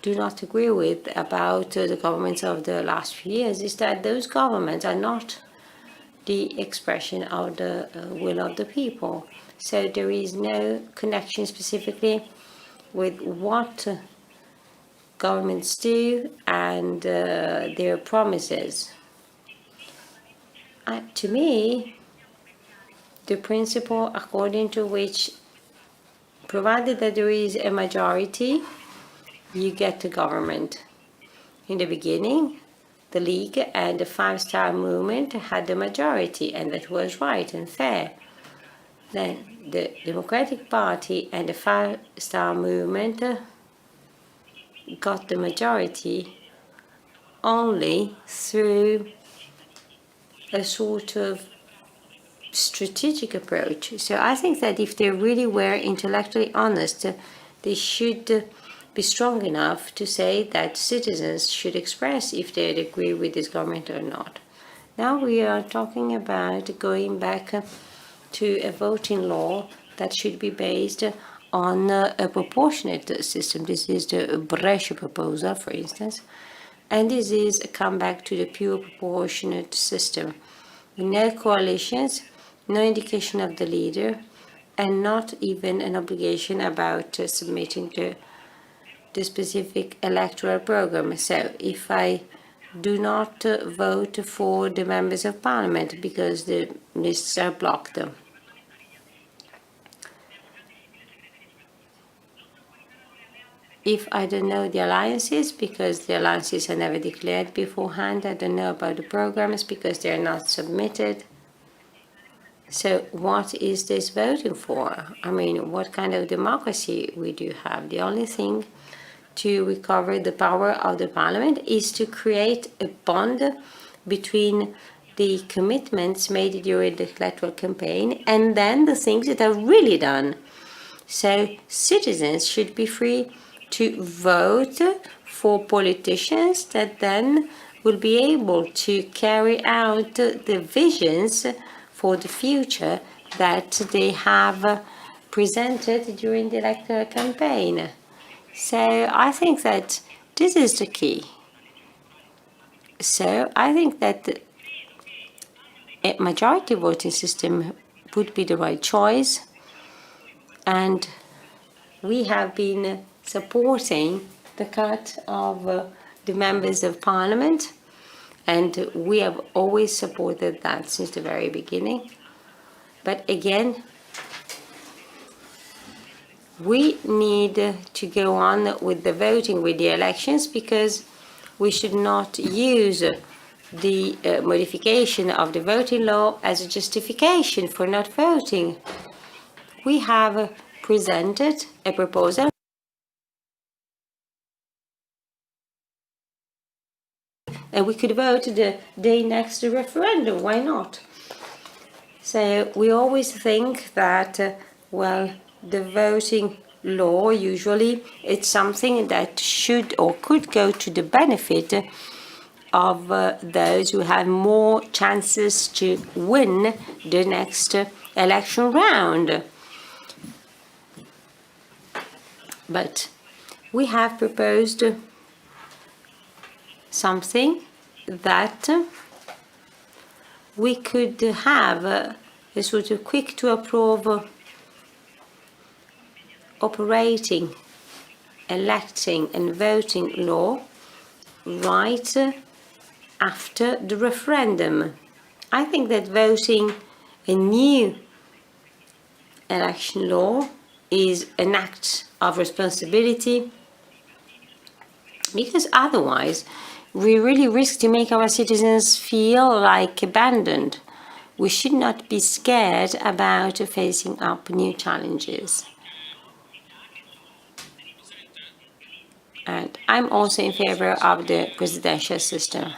do not agree with about the governments of the last few years is that those governments are not the expression of the will of the people. So there is no connection specifically with what governments do and their promises. To me, the principle according to which, provided that there is a majority, you get a government. In the beginning, the League and the Five-Star Movement had the majority, and that was right and fair. Then the Democratic Party and the Five-Star Movement got the majority only through a sort of strategic approach. So I think that if they really were intellectually honest, they should be strong enough to say that citizens should express if they agree with this government or not. Now we are talking about going back to a voting law that should be based on a proportionate system. This is the Brescia proposal, for instance, and this is a comeback to the pure proportionate system. No coalitions, no indication of the leader, and not even an obligation about submitting the specific electoral program. So if I do not vote for the members of parliament because the lists are blocked, if I don't know the alliances because the alliances are never declared beforehand, I don't know about the programs because they are not submitted. So what is this voting for? I mean, what kind of democracy we do have? The only thing to recover the power of the parliament is to create a bond between the commitments made during the electoral campaign and then the things that are really done. So citizens should be free to vote for politicians that then will be able to carry out the visions for the future that they have presented during the electoral campaign. So I think that this is the key. So I think that a majority voting system would be the right choice, and we have been supporting the cut of the members of parliament, and we have always supported that since the very beginning. But again, we need to go on with the voting, with the elections, because we should not use the modification of the voting law as a justification for not voting. We have presented a proposal and we could vote the day next to the referendum. Why not? So we always think that, well, the voting law, usually, it's something that should or could go to the benefit of those who have more chances to win the next election round. But we have proposed something that we could have a sort of quick to approve operating, electing and voting law right after the referendum. I think that voting a new election law is an act of responsibility, because otherwise we really risk to make our citizens feel like abandoned. We should not be scared about facing up new challenges. And I'm also in favor of the presidential system.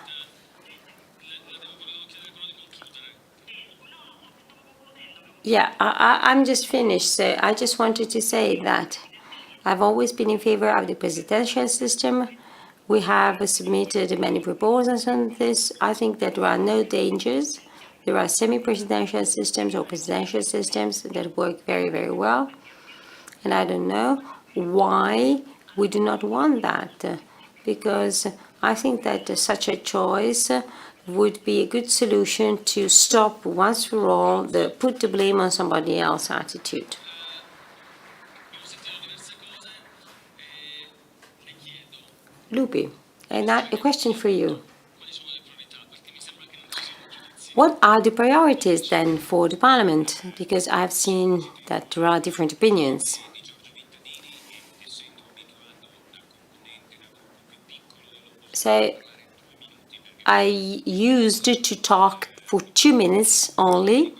Yeah, I'm just finished. So I just wanted to say that I've always been in favor of the presidential system. We have submitted many proposals on this. I think that there are no dangers. There are semi-presidential systems or presidential systems that work very, very well. And I don't know why we do not want that, because I think that such a choice would be a good solution to stop once for all the put the blame on somebody else attitude. Lupi, a question for you. What are the priorities then for the Parliament? Because I've seen that there are different opinions. So I used to talk for 2 minutes only,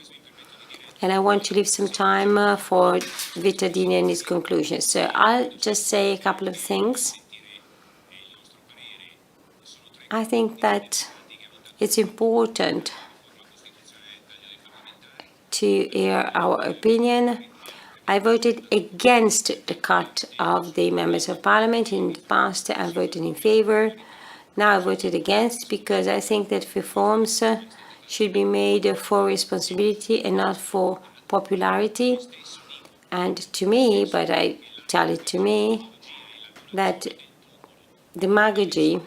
and I want to leave some time for Vittadini and his conclusions. So I'll just say a couple of things. I think that it's important to hear our opinion. I voted against the cut of the members of parliament. In the past, I voted in favor. Now I voted against because I think that reforms should be made for responsibility and not for popularity. And to me, but I tell it to me, that demagogy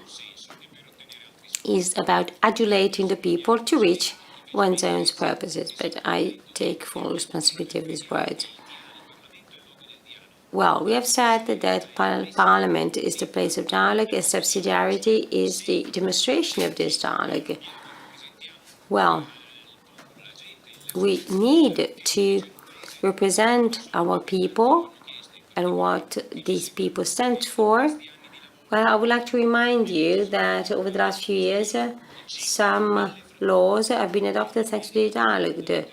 is about adulating the people to reach one's own purposes. But I take full responsibility of these words. Well, we have said that Parliament is the place of dialogue, and subsidiarity is the demonstration of this dialogue. Well, we need to represent our people and what these people stand for. Well, I would like to remind you that over the last few years, some laws have been adopted thanks to the dialogue. The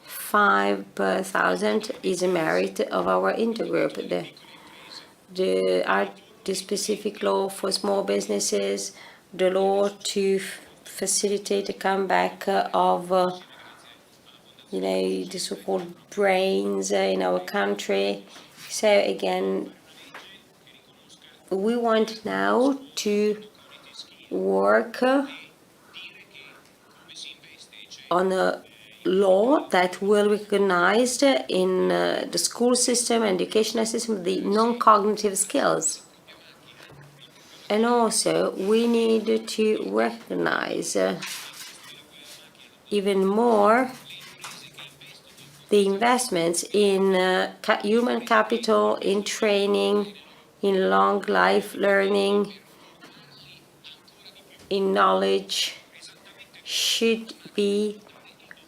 5 per thousand is a merit of our Intergroup. The specific law for small businesses, the law to facilitate the comeback of the so-called brains in our country. So again, we want now to work on a law that will recognize in the school system and educational system the non-cognitive skills. And also we need to recognize even more the investments in human capital, in training, in long life learning, in knowledge, should be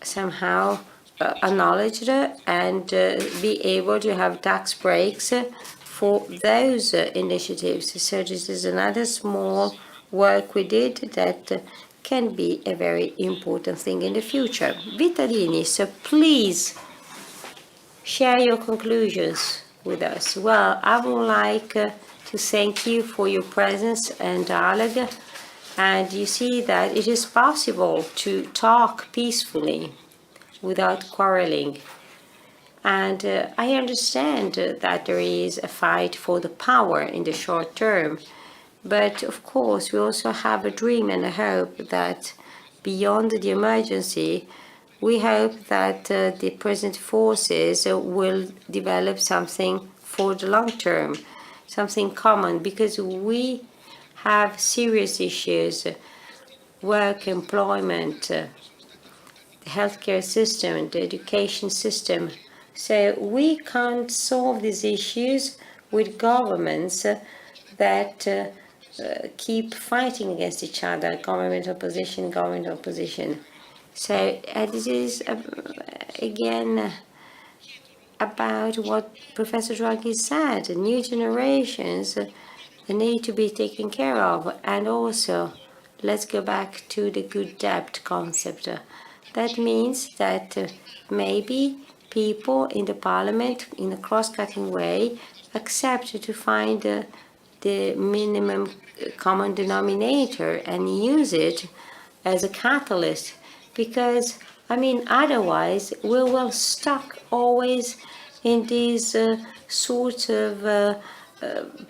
somehow acknowledged and be able to have tax breaks for those initiatives. So this is another small work we did that can be a very important thing in the future. Vittadini, so please share your conclusions with us. Well, I would like to thank you for your presence and dialogue. And you see that it is possible to talk peacefully without quarreling. And I understand that there is a fight for the power in the short term. But of course, we also have a dream and a hope that beyond the emergency, we hope that the present forces will develop something for the long term, something common, because we have serious issues, work, employment, the healthcare system, the education system. So we can't solve these issues with governments that keep fighting against each other, government opposition. So this is, again, about what Professor Draghi said, new generations need to be taken care of. And also, let's go back to the good debt concept. That means that maybe people in the parliament, in a cross-cutting way, accept to find the minimum common denominator and use it as a catalyst. Because, otherwise, we will stuck always in these sort of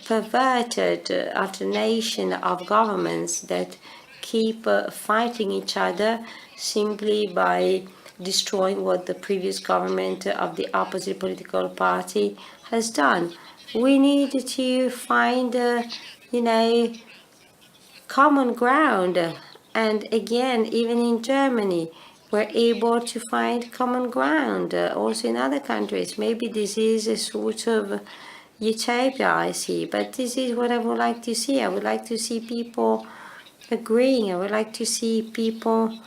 perverted alternation of governments that keep fighting each other simply by destroying what the previous government of the opposite political party has done. We need to find, common ground. And again, even in Germany, we're able to find common ground. Also in other countries, maybe this is a sort of utopia I see, but this is what I would like to see. I would like to see people agreeing. I would like to see people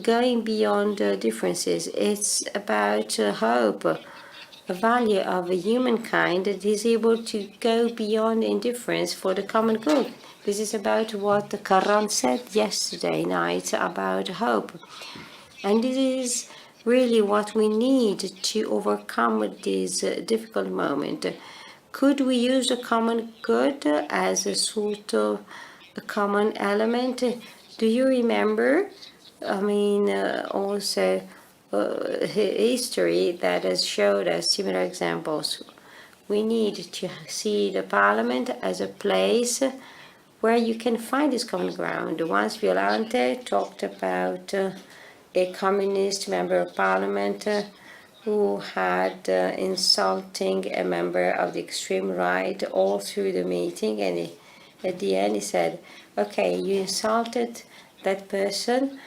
going beyond differences. It's about hope, a value of humankind that is able to go beyond indifference for the common good. This is about what Caron said yesterday night about hope. And this is really what we need to overcome this difficult moment. Could we use a common good as a sort of a common element? Do you remember? Also, history that has showed us similar examples. We need to see the Parliament as a place where you can find this common ground. Once Violante talked about a communist member of Parliament who had insulting a member of the extreme right all through the meeting, and at the end he said, okay, you insulted that person,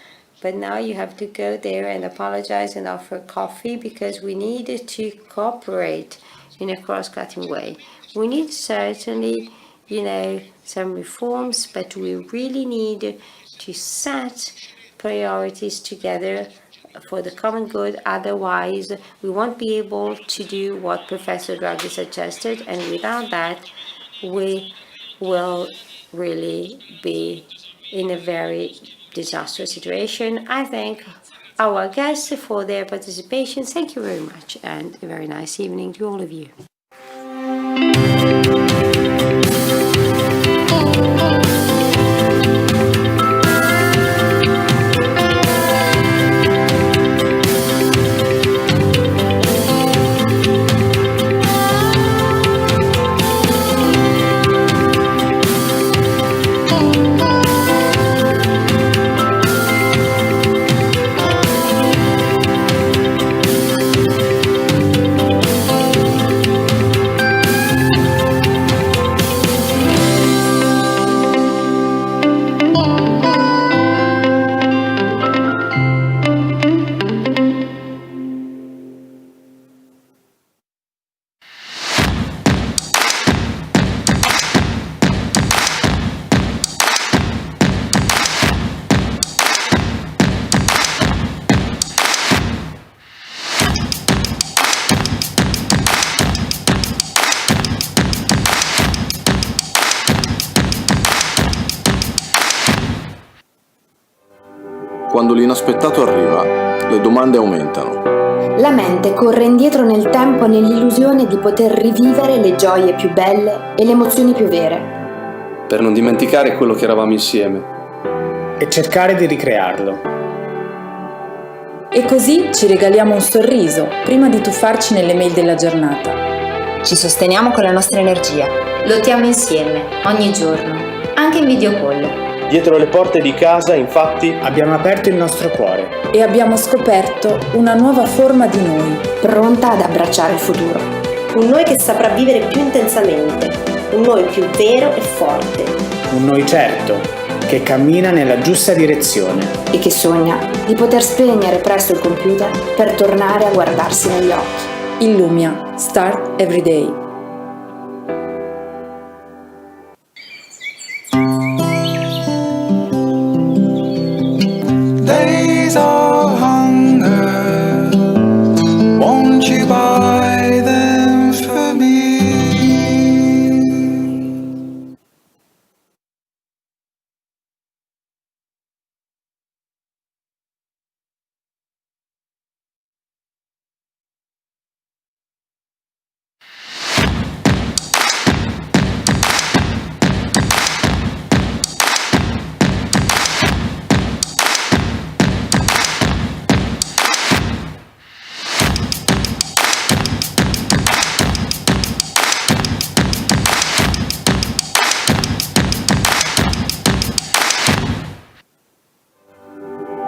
but now you have to go there and apologize and offer coffee because we need to cooperate in a cross-cutting way. We need certainly, some reforms, but we really need to set priorities together for the common good. Otherwise, we won't be able to do what Professor Draghi suggested, and without that, we will really be in a very disastrous situation. I thank our guests for their participation. Thank you very much, and a very nice evening to all of you. Quando l'inaspettato arriva, le domande aumentano. La mente corre indietro nel tempo nell'illusione di poter rivivere le gioie più belle e le emozioni più vere. Per non dimenticare quello che eravamo insieme. E cercare di ricrearlo. E così ci regaliamo un sorriso prima di tuffarci nelle mail della giornata. Ci sosteniamo con la nostra energia. Lottiamo insieme, ogni giorno, anche in video call. Dietro le porte di casa, infatti, abbiamo aperto il nostro cuore. E abbiamo scoperto una nuova forma di noi. Pronta ad abbracciare il futuro. Un noi che saprà vivere più intensamente. Un noi più vero e forte. Un noi certo, che cammina nella giusta direzione. E che sogna di poter spegnere presto il computer per tornare a guardarsi negli occhi. Illumia. Start every day. Days of hunger, won't you buy them for me?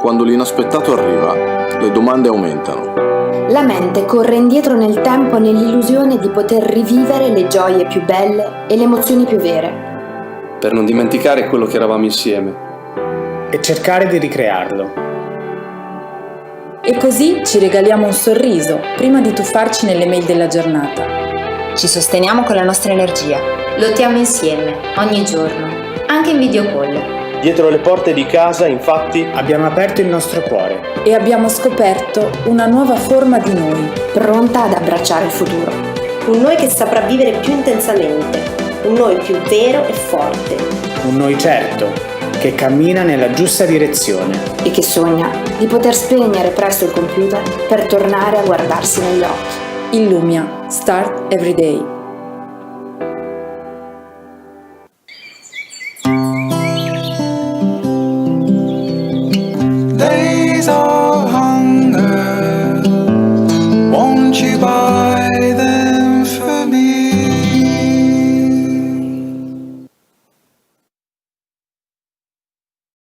Quando l'inaspettato arriva, le domande aumentano. La mente corre indietro nel tempo nell'illusione di poter rivivere le gioie più belle e le emozioni più vere. Per non dimenticare quello che eravamo insieme. E cercare di ricrearlo. E così ci regaliamo un sorriso prima di tuffarci nelle mail della giornata. Ci sosteniamo con la nostra energia. Lottiamo insieme, ogni giorno, anche in video call. Dietro le porte di casa, infatti, abbiamo aperto il nostro cuore. E abbiamo scoperto una nuova forma di noi. Pronta ad abbracciare il futuro. Un noi che saprà vivere più intensamente. Un noi più vero e forte. Un noi certo, che cammina nella giusta direzione. E che sogna di poter spegnere presto il computer per tornare a guardarsi negli occhi. Illumia. Start every day.